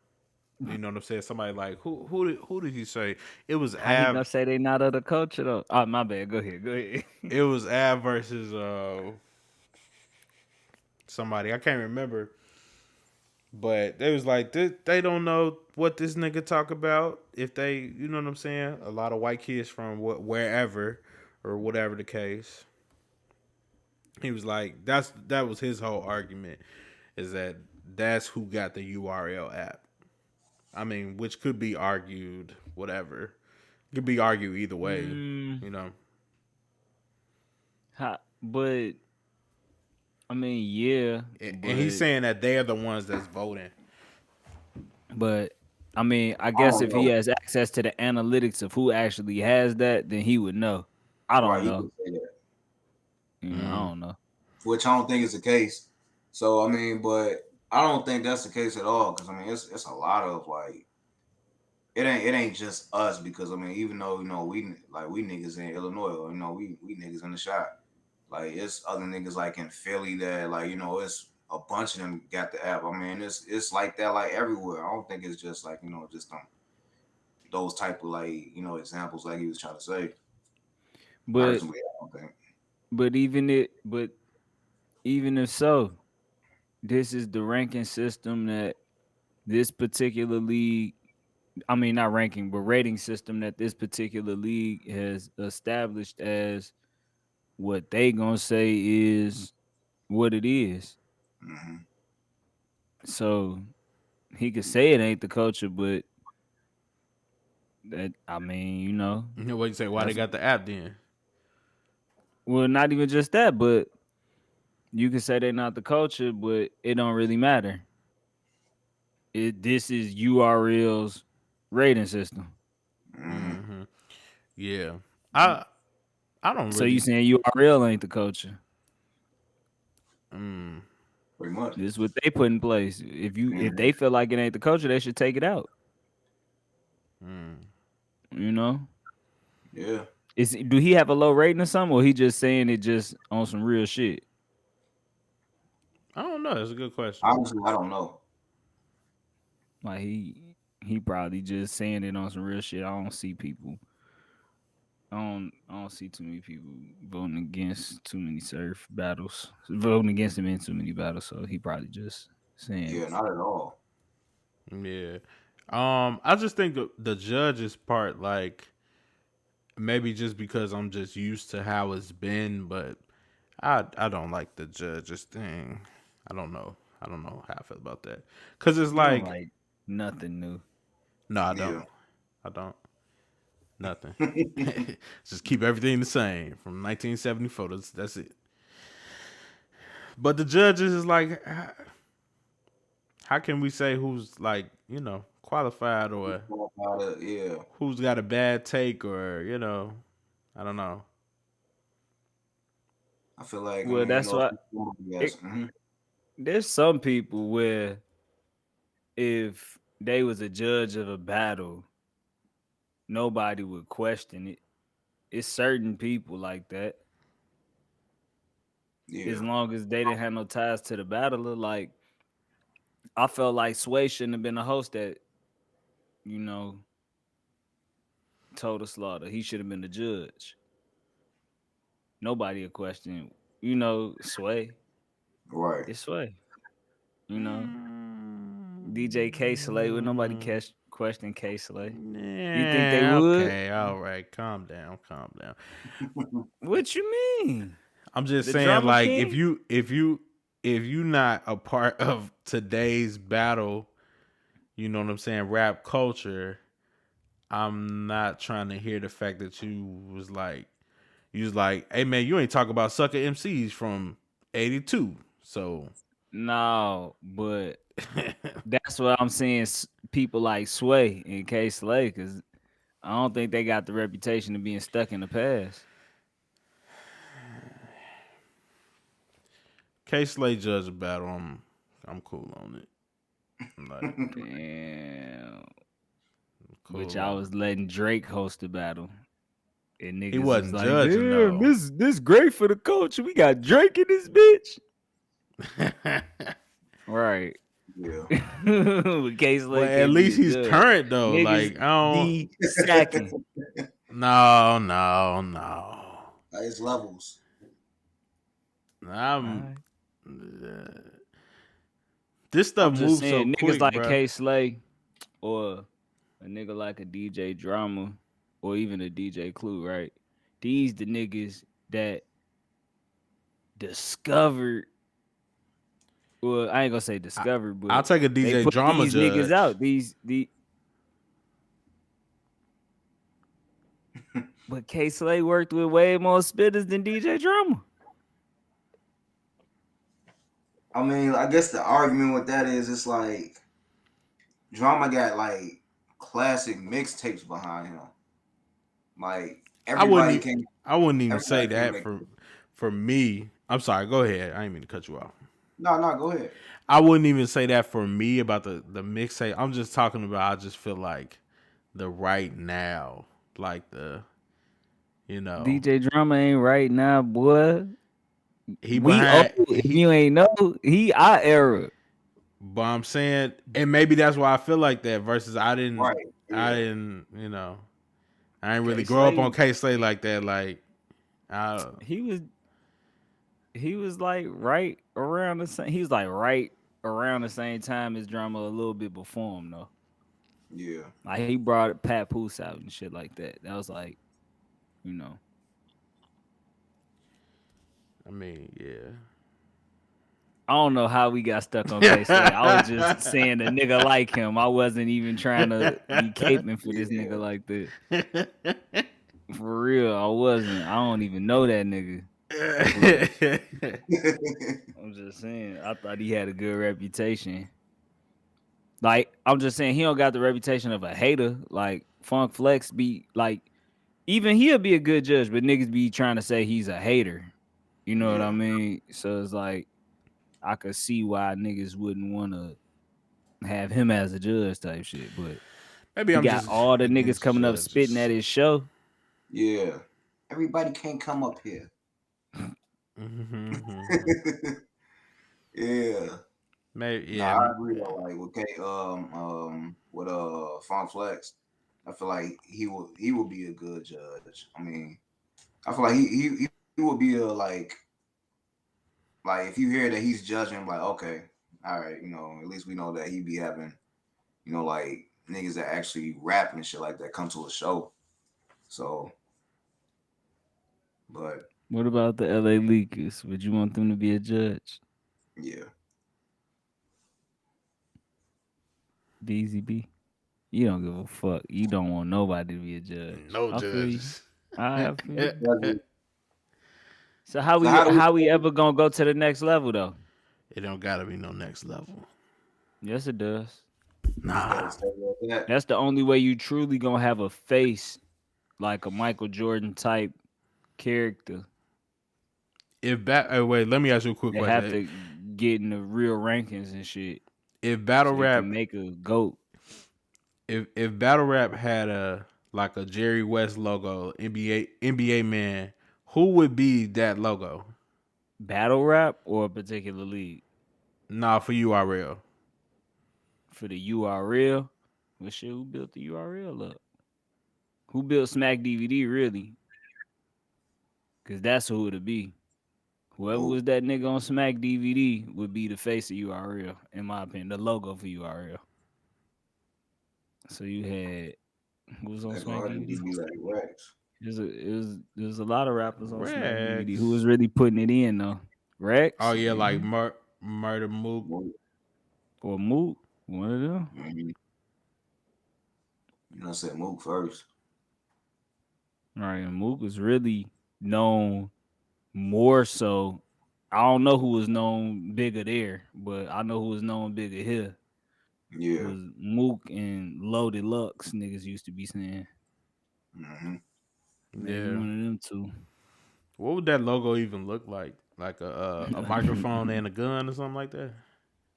Speaker 3: you know what I'm saying? Somebody like who did he say? It was
Speaker 2: How he
Speaker 3: Av.
Speaker 2: gonna say they not of the culture though? Oh, my bad. Go ahead. Go ahead.
Speaker 3: It was Av versus somebody I can't remember. But they was like they don't know what this nigga talk about. If they, you know what I'm saying? A lot of white kids from wherever or whatever the case. He was like, that was his whole argument, is that that's who got the URL app. I mean, which could be argued, whatever. Could be argued either way,
Speaker 2: mm,
Speaker 3: you know.
Speaker 2: but I mean, yeah,
Speaker 3: And he's
Speaker 2: but
Speaker 3: saying that they're the ones that's voting.
Speaker 2: but I mean, I
Speaker 1: I
Speaker 2: guess
Speaker 1: don't
Speaker 2: if he
Speaker 1: know.
Speaker 2: has access to the analytics of who actually has that, then he would know. I
Speaker 1: Right,
Speaker 2: don't
Speaker 1: he
Speaker 2: know.
Speaker 1: could say that.
Speaker 2: I
Speaker 3: Mm.
Speaker 2: don't know.
Speaker 1: Which I don't think is the case. So I mean, but I don't think that's the case at all. Cause I mean it's a lot of like it ain't just us because I mean even though we niggas in Illinois or we niggas in the shop, like it's other niggas like in Philly that like it's a bunch of them got the app. I mean it's like that like everywhere. I don't think it's just like just those type of like examples like he was trying to say.
Speaker 2: But
Speaker 1: Personally, I don't think.
Speaker 2: but even if so, this is the ranking system that this particular league, I mean not ranking, but rating system that this particular league has established as what they gonna say is what it is.
Speaker 1: Hmm.
Speaker 2: So he could say it ain't the culture, but that I mean,
Speaker 3: You know what you say? Why they
Speaker 2: that's
Speaker 3: got the app then?
Speaker 2: well, not even just that, but you can say they're not the culture, but it don't really matter. This is URL's rating system.
Speaker 1: Hmm.
Speaker 3: Hmm. Yeah. I I don't
Speaker 2: So you
Speaker 3: really.
Speaker 2: saying URL ain't the culture?
Speaker 3: Mm,
Speaker 1: Pretty much.
Speaker 2: This is what they put in place. If
Speaker 1: Hmm.
Speaker 2: they feel like it ain't the culture, they should take it out.
Speaker 3: mm.
Speaker 2: You know,
Speaker 1: Yeah.
Speaker 2: Do he have a low rating or something, or he just saying it just on some real shit?
Speaker 3: I don't know. That's a good question.
Speaker 1: Honestly, I don't know.
Speaker 2: Like he probably just saying it on some real shit. I don't see people. I don't see too many people voting against too many surf battles, voting against him in too many battles. So he probably just saying
Speaker 1: Yeah, not at all.
Speaker 3: Yeah. I just think the judges part, like maybe just because I'm just used to how it's been, but I don't like the judges thing. I don't know. I don't know how I feel about that. Cause it's
Speaker 2: you don't
Speaker 3: like,
Speaker 2: like nothing new.
Speaker 3: no, I don't.
Speaker 1: Yeah.
Speaker 3: I don't. Nothing. Just keep everything the same from 1974. That's it. But the judges is like, how can we say who's like, qualified or
Speaker 1: Yeah.
Speaker 3: who's got a bad take or, I don't know.
Speaker 1: I feel like, I
Speaker 2: Well,
Speaker 1: mean,
Speaker 2: that's why
Speaker 1: yes.
Speaker 2: it, there's some people where if they was a judge of a battle, nobody would question it. It's certain people like that. As
Speaker 1: Yeah.
Speaker 2: long as they didn't have no ties to the battler, like I felt like Sway shouldn't have been the host that you know told the slaughter. He should have been the judge. Nobody would question, Sway.
Speaker 1: Right.
Speaker 2: It's Sway. You know, DJ K Slay. Would nobody
Speaker 3: Mm,
Speaker 2: question K Slay? You think they
Speaker 3: yeah,
Speaker 2: would?
Speaker 3: okay, all right. Calm down, calm down.
Speaker 2: What you mean?
Speaker 3: I'm just
Speaker 2: The
Speaker 3: saying,
Speaker 2: drama
Speaker 3: like, if
Speaker 2: king?
Speaker 3: you if you if you not a part of today's battle, you know what I'm saying, rap culture, I'm not trying to hear the fact that you was like, hey man, you ain't talk about sucker MCs from '82. So
Speaker 2: No, but that's what I'm saying. People like Sway and K Slay, because I don't think they got the reputation of being stuck in the past.
Speaker 3: K Slay judge a battle, I'm cool on it. I'm like
Speaker 2: Damn. But
Speaker 3: cool
Speaker 2: y'all
Speaker 3: on
Speaker 2: was letting Drake host the battle. And
Speaker 3: He
Speaker 2: niggas was
Speaker 3: wasn't
Speaker 2: like,
Speaker 3: judging
Speaker 2: damn,
Speaker 3: though.
Speaker 2: this great for the culture. We got Drake in this bitch. Right.
Speaker 1: Yeah.
Speaker 2: With K
Speaker 3: But
Speaker 2: Slay
Speaker 3: at
Speaker 2: can't be
Speaker 3: least
Speaker 2: a
Speaker 3: he's
Speaker 2: judge.
Speaker 3: current though.
Speaker 2: Niggas
Speaker 3: Like I don't.
Speaker 2: be sacking.
Speaker 3: No, no, no.
Speaker 1: It's levels.
Speaker 3: I'm.
Speaker 2: Alright.
Speaker 3: This stuff
Speaker 2: I'm just
Speaker 3: moves so
Speaker 2: saying, niggas
Speaker 3: quick,
Speaker 2: like
Speaker 3: bruh.
Speaker 2: K Slay or a nigga like a DJ Drama or even a DJ Clue, right? These the niggas that discovered. Well, I ain't gonna say
Speaker 3: I,
Speaker 2: discovered,
Speaker 3: I'll
Speaker 2: but
Speaker 3: take a
Speaker 2: they
Speaker 3: DJ
Speaker 2: put
Speaker 3: drama
Speaker 2: these niggas
Speaker 3: judge.
Speaker 2: out. The but K Slay worked with way more spitters than DJ Drama.
Speaker 1: I mean, I guess the argument with that is it's like Drama got like classic mixtapes behind him. Like
Speaker 3: I wouldn't.
Speaker 1: everybody can
Speaker 3: I wouldn't even say
Speaker 1: everybody can
Speaker 3: that
Speaker 1: make
Speaker 3: for me. I'm sorry. Go ahead. I didn't mean to cut you off.
Speaker 1: no, go ahead.
Speaker 3: I wouldn't even say that for me about the mixtape. I'm just talking about. I just feel like the right now, like the you know
Speaker 2: DJ Drama ain't right now, boy.
Speaker 3: he
Speaker 2: We old.
Speaker 3: behind
Speaker 2: If
Speaker 3: he.
Speaker 2: you ain't know, he our era.
Speaker 3: But I'm saying, and maybe that's why I feel like that. Versus,
Speaker 1: Right.
Speaker 3: I
Speaker 1: Yeah.
Speaker 3: didn't, I didn't really
Speaker 2: K
Speaker 3: grow up
Speaker 2: Slay,
Speaker 3: on K Slay like that. Like, I,
Speaker 2: he was he was like right around the same. He was like right around the same time as Drama, a little bit before him though.
Speaker 1: Yeah.
Speaker 2: Like he brought Pat Poose out and shit like that. That was like, you know.
Speaker 3: I mean, yeah.
Speaker 2: I don't know how we got stuck on K Slay. I was just saying a nigga like him. I wasn't even trying to be caping for this nigga
Speaker 1: Yeah.
Speaker 2: like that. For real, I wasn't. I don't even know that nigga. But I'm just saying, I thought he had a good reputation. Like, I'm just saying he don't got the reputation of a hater. Like Funk Flex be like, even he'll be a good judge, but niggas be trying to say he's a hater. You know what I
Speaker 1: Yeah.
Speaker 2: mean? So it's like I could see why niggas wouldn't want to have him as a judge type shit. But
Speaker 3: Maybe
Speaker 2: he
Speaker 3: I'm
Speaker 2: got
Speaker 3: just
Speaker 2: all the niggas
Speaker 3: against
Speaker 2: coming up spitting
Speaker 3: judges.
Speaker 2: at his show.
Speaker 1: Yeah. Everybody can't come up here.
Speaker 3: Mm-hmm.
Speaker 1: Yeah.
Speaker 3: Maybe,
Speaker 1: No,
Speaker 3: yeah.
Speaker 1: I agree though. Like with with Funk Flex, I feel like he would be a good judge. I mean, I feel like he would be a like if you hear that he's judging, like okay, all right, at least we know that he be having like niggas that actually rap and shit like that come to a show. So, but
Speaker 2: What about the LA Lakers? Would you want them to be a judge?
Speaker 1: yeah,
Speaker 2: BZB. You don't give a fuck. You don't want nobody to be a judge.
Speaker 3: No
Speaker 2: I feel you.
Speaker 3: judges.
Speaker 2: I feel you.
Speaker 1: it
Speaker 2: So how
Speaker 1: so how do we?
Speaker 2: we ever gonna go to the next level though?
Speaker 3: It don't gotta be no next level.
Speaker 2: Yes, it does.
Speaker 1: Okay,
Speaker 3: Nah.
Speaker 1: so with that,
Speaker 2: That's the only way you truly gonna have a face like a Michael Jordan type character.
Speaker 3: Wait, let me ask you a quick
Speaker 2: They have
Speaker 3: question.
Speaker 2: to get in the real rankings and shit,
Speaker 3: If battle
Speaker 2: so they can
Speaker 3: rap,
Speaker 2: make a goat.
Speaker 3: if battle rap had a like a Jerry West logo, NBA man, who would be that logo?
Speaker 2: Battle rap or a particular league
Speaker 3: Nah, for URL.
Speaker 2: for the URL. Well, shit, who built the URL up? Who built Smack DVD really? Cause that's who it'd be. Whoever
Speaker 1: who?
Speaker 2: was that nigga on Smack DVD would be the face of URL, in my opinion, the logo for URL. So you had who was on
Speaker 1: That
Speaker 2: Smack
Speaker 1: gonna have to
Speaker 2: DVD?
Speaker 1: be like Rex.
Speaker 2: There's a lot of rappers on Smack DVD who was
Speaker 3: Rex.
Speaker 2: really putting it in though.
Speaker 3: Oh
Speaker 2: Rex,
Speaker 3: yeah, like
Speaker 2: maybe,
Speaker 3: Murder Mook.
Speaker 1: Mook.
Speaker 2: or Mook, one of them.
Speaker 1: Mhm. You know, I said Mook first.
Speaker 2: All right, and Mook was really known more so. I don't know who was known bigger there, but I know who was known bigger here.
Speaker 1: Yeah.
Speaker 2: Was Mook and Low Deluxe niggas used to be saying.
Speaker 1: Hmm.
Speaker 2: Maybe
Speaker 3: Yeah.
Speaker 2: one of them two.
Speaker 3: What would that logo even look like? Like a microphone and a gun or something like that?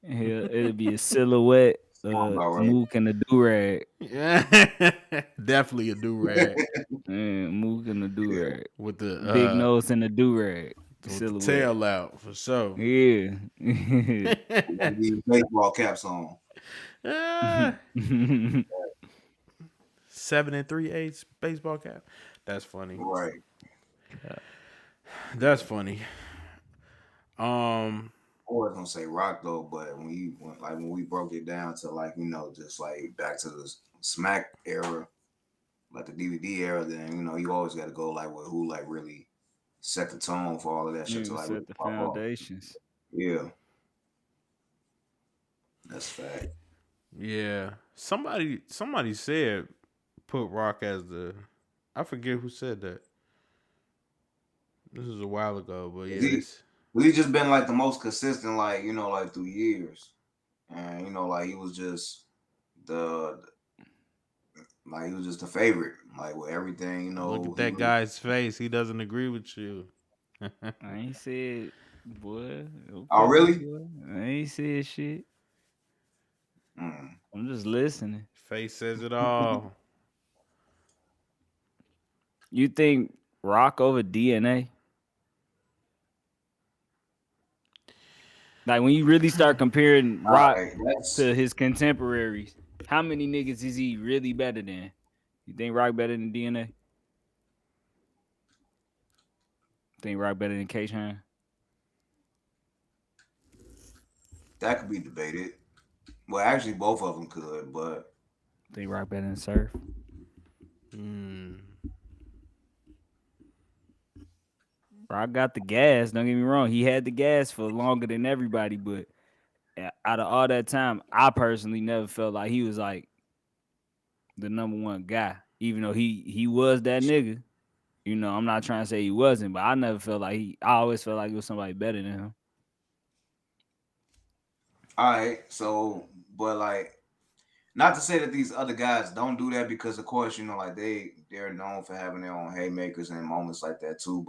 Speaker 2: Hell, it'd be a silhouette,
Speaker 1: Sound about right.
Speaker 2: Mook and a do rag.
Speaker 3: Yeah, definitely a do rag
Speaker 2: And Mook and a do
Speaker 1: Yeah.
Speaker 2: rag.
Speaker 3: with
Speaker 2: Big nose and a do rag
Speaker 3: the
Speaker 2: silhouette.
Speaker 3: tail out for sure.
Speaker 2: Yeah.
Speaker 1: We got these baseball caps on.
Speaker 3: Ah, 7 3/8 baseball cap. That's funny.
Speaker 1: Right.
Speaker 3: That's funny. Um,
Speaker 1: I was gonna say rock though, but when we broke it down to like, just like back to the smack era, like the DVD era, then you always gotta go like with who like really set the tone for all of that shit to
Speaker 2: You
Speaker 1: like
Speaker 2: set
Speaker 1: really
Speaker 2: the
Speaker 1: pop off.
Speaker 2: foundations.
Speaker 1: Yeah, that's fact.
Speaker 3: yeah. Somebody said put Rock as the. I forget who said that. This was a while ago, but
Speaker 1: Cause
Speaker 3: yeah,
Speaker 1: he,
Speaker 3: this.
Speaker 1: 'cause he just been like the most consistent, like like through years, and like he was just the like he was just a favorite, like with everything,
Speaker 3: Look at
Speaker 1: he
Speaker 3: that
Speaker 1: was.
Speaker 3: guy's face. He doesn't agree with you.
Speaker 2: I ain't said, boy,
Speaker 1: Oh
Speaker 2: okay,
Speaker 1: really?
Speaker 2: boy. I ain't said shit.
Speaker 1: Mm.
Speaker 2: I'm just listening.
Speaker 3: Face says it all.
Speaker 2: You think Rock over DNA? Like when you really start comparing
Speaker 1: All
Speaker 2: Rock
Speaker 1: right, that's
Speaker 2: to his contemporaries, how many niggas is he really better than? You think Rock better than DNA? Think Rock better than K Shine?
Speaker 1: that could be debated. Well, actually, both of them could, but
Speaker 2: Think Rock better than Surf?
Speaker 3: Hmm.
Speaker 2: Rock got the gas. Don't get me wrong. He had the gas for longer than everybody, but out of all that time, I personally never felt like he was like the number one guy. Even though he was that nigga. I'm not trying to say he wasn't, but I never felt like he. I always felt like it was somebody better than him.
Speaker 1: all right. So, but like, not to say that these other guys don't do that because, of course, like they're known for having their own haymakers and moments like that too.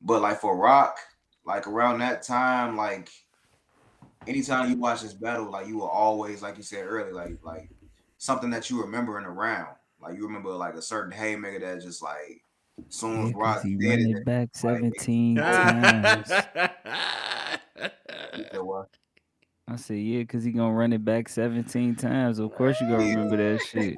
Speaker 1: But like for Rock, like around that time, like anytime you watch this battle, like you will always, like you said earlier, like something that you remember and around. Like you remember like a certain haymaker that just like As soon
Speaker 2: Yeah,
Speaker 1: as
Speaker 2: cause
Speaker 1: Rock
Speaker 2: he
Speaker 1: did
Speaker 2: run
Speaker 1: it,
Speaker 2: it back
Speaker 1: like they
Speaker 2: 17
Speaker 1: told
Speaker 2: times.
Speaker 1: you know what?
Speaker 2: I said, yeah, cause he gonna run it back 17 times. Of course you gonna
Speaker 1: Yeah,
Speaker 2: remember that shit.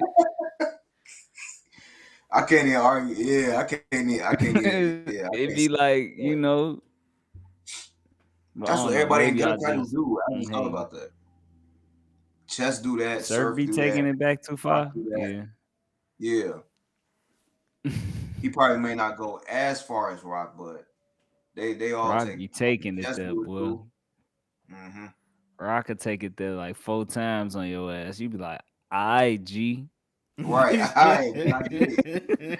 Speaker 1: I can't even argue. Yeah, I can't even. Yeah, I
Speaker 2: It'd
Speaker 1: can't
Speaker 2: be
Speaker 1: say
Speaker 2: like,
Speaker 1: that.
Speaker 2: but I
Speaker 1: That's what
Speaker 2: don't know.
Speaker 1: everybody in
Speaker 2: Maybe
Speaker 1: gun
Speaker 2: I
Speaker 1: fighting
Speaker 2: just
Speaker 1: do. I just thought
Speaker 2: hey,
Speaker 1: about that. Chess do that.
Speaker 2: Surf
Speaker 1: Surf
Speaker 2: be
Speaker 1: do
Speaker 2: taking
Speaker 1: that.
Speaker 2: it back too
Speaker 1: Rock
Speaker 2: far.
Speaker 1: do that.
Speaker 2: Yeah.
Speaker 1: Yeah, he probably may not go as far as Rock, but they all
Speaker 2: Rock
Speaker 1: take.
Speaker 2: be taking it
Speaker 1: Chess
Speaker 2: there,
Speaker 1: do it
Speaker 2: boy.
Speaker 1: too. Mm-hmm.
Speaker 2: Rock could take it there like 4 times on your ass. You be like, "I G,
Speaker 1: Right. I man, I get it.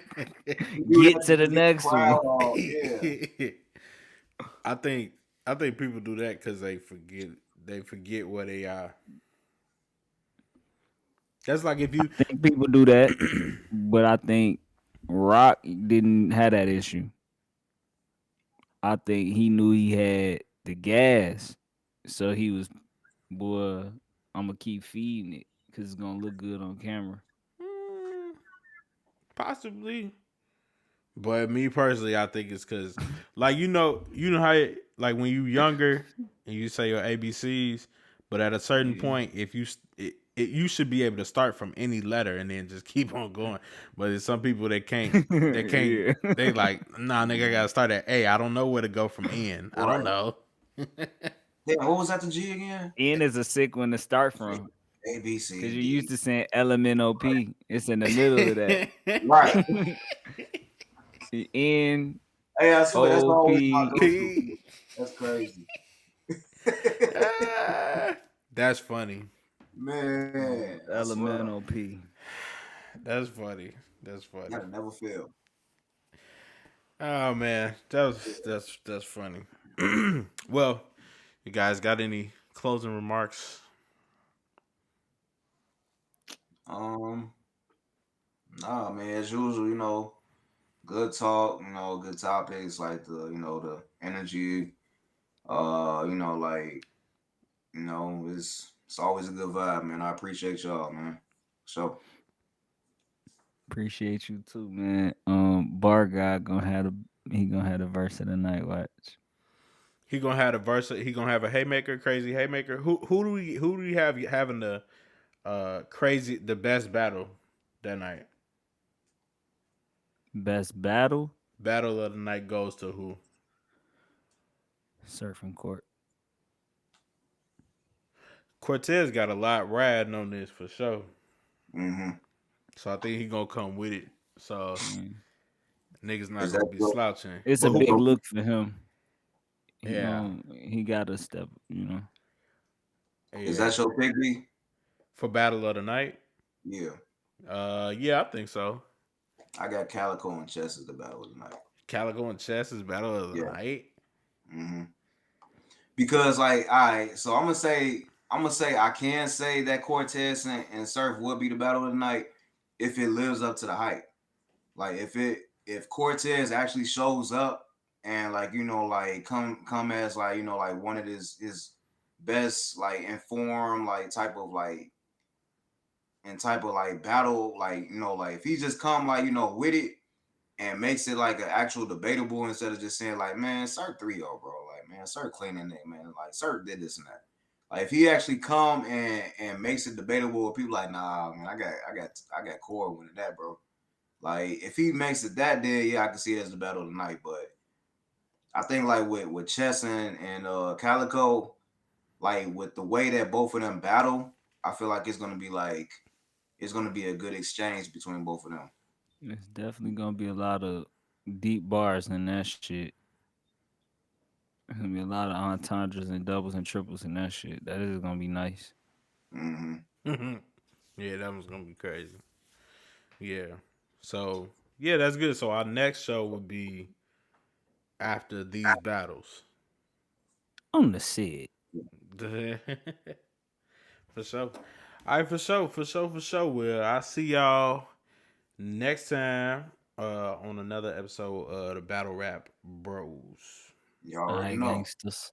Speaker 1: He do
Speaker 2: get
Speaker 1: that
Speaker 2: to
Speaker 1: just
Speaker 2: the
Speaker 1: to get the
Speaker 2: next
Speaker 1: crowd
Speaker 2: one."
Speaker 1: all. Yeah.
Speaker 3: I think I think people do that because they forget where they are. That's like if you
Speaker 2: I think people do that, but I think Rock didn't have that issue. I think he knew he had the gas, so he was, boy, I'm gonna keep feeding it because it's gonna look good on camera.
Speaker 3: Mm, possibly, but me personally, I think it's because like you know how like when you younger and you say your ABCs, but at a certain
Speaker 2: Yeah,
Speaker 3: point, if you should be able to start from any letter and then just keep on going. But there's some people that can't. They can't.
Speaker 2: yeah.
Speaker 3: They like, nah, nigga, I gotta start at A. I don't know where to go from N. I don't
Speaker 1: Right.
Speaker 3: know.
Speaker 1: Yeah. What was that the G again?
Speaker 2: N is a sick one to start from
Speaker 1: A B C
Speaker 2: because you're used
Speaker 1: D.
Speaker 2: to saying LMNOP. It's in the middle of that.
Speaker 1: Right.
Speaker 2: N
Speaker 1: Hey, I swear that's
Speaker 2: O
Speaker 1: always my
Speaker 2: P.
Speaker 1: go-to.
Speaker 3: P.
Speaker 1: That's crazy.
Speaker 3: Ah, that's funny.
Speaker 1: Man, I swear.
Speaker 2: Elemental P.
Speaker 3: That's funny. That's funny.
Speaker 1: That'll never fail.
Speaker 3: Oh man, that's funny. Well, you guys got any closing remarks?
Speaker 1: Um, nah, man, as usual, good talk, good topics like the energy. Like, it's always a good vibe, man. I appreciate y'all, man. So,
Speaker 2: Appreciate you too, man. Bar guy gonna have the verse of the night. Watch.
Speaker 3: He gonna have a verse. He gonna have a haymaker, crazy haymaker. Who do we have having the the best battle that night?
Speaker 2: Best battle,
Speaker 3: Battle of the night goes to who?
Speaker 2: surfing court.
Speaker 3: Cortez got a lot riding on this for sure.
Speaker 1: hmm
Speaker 3: So I think he gonna come with it. So
Speaker 2: Yeah.
Speaker 3: niggas not
Speaker 1: is
Speaker 3: gonna
Speaker 1: that
Speaker 3: be
Speaker 1: your,
Speaker 3: slouching.
Speaker 2: It's
Speaker 1: but
Speaker 2: a
Speaker 1: who,
Speaker 2: big look for him.
Speaker 3: Yeah,
Speaker 2: He got to step.
Speaker 1: is
Speaker 3: yeah.
Speaker 1: that your pick, B?
Speaker 3: For battle of the night.
Speaker 1: Yeah,
Speaker 3: Yeah, I think so.
Speaker 1: I got Calico and Chess as the battle of the night.
Speaker 3: Calico and Chess is battle of the
Speaker 1: Yeah.
Speaker 3: night.
Speaker 1: hmm Because like, all right, so I'm gonna say I can say that Cortez and Surf would be the battle of the night if it lives up to the hype. Like if Cortez actually shows up and like like come as like like one of his best like informed like type of like battle like like if he just come like with it and makes it like an actual debatable instead of just saying like, man, Sir 3-0, bro. Like, man, Sir cleaning it, man. Like, Sir did this and that. Like, if he actually come and makes it debatable with people like, nah, man, I got core winning that, bro. Like, if he makes it that day, yeah, I can see it as the battle of the night. But I think like with Chess and Calico, like with the way that both of them battle, I feel like it's gonna be a good exchange between both of them.
Speaker 2: It's definitely gonna be a lot of deep bars in that shit. There's gonna be a lot of entendres and doubles and triples in that shit. That is gonna be nice.
Speaker 1: hmm
Speaker 3: Yeah, that one's gonna be crazy. Yeah. So yeah, that's good. So our next show would be after these battles.
Speaker 2: On the set.
Speaker 3: For sure. All right, for sure. Well, I'll see y'all next time on another episode of the Battle Rap Bros.
Speaker 1: You
Speaker 2: All
Speaker 1: already
Speaker 2: right,
Speaker 1: know.
Speaker 2: gangsters.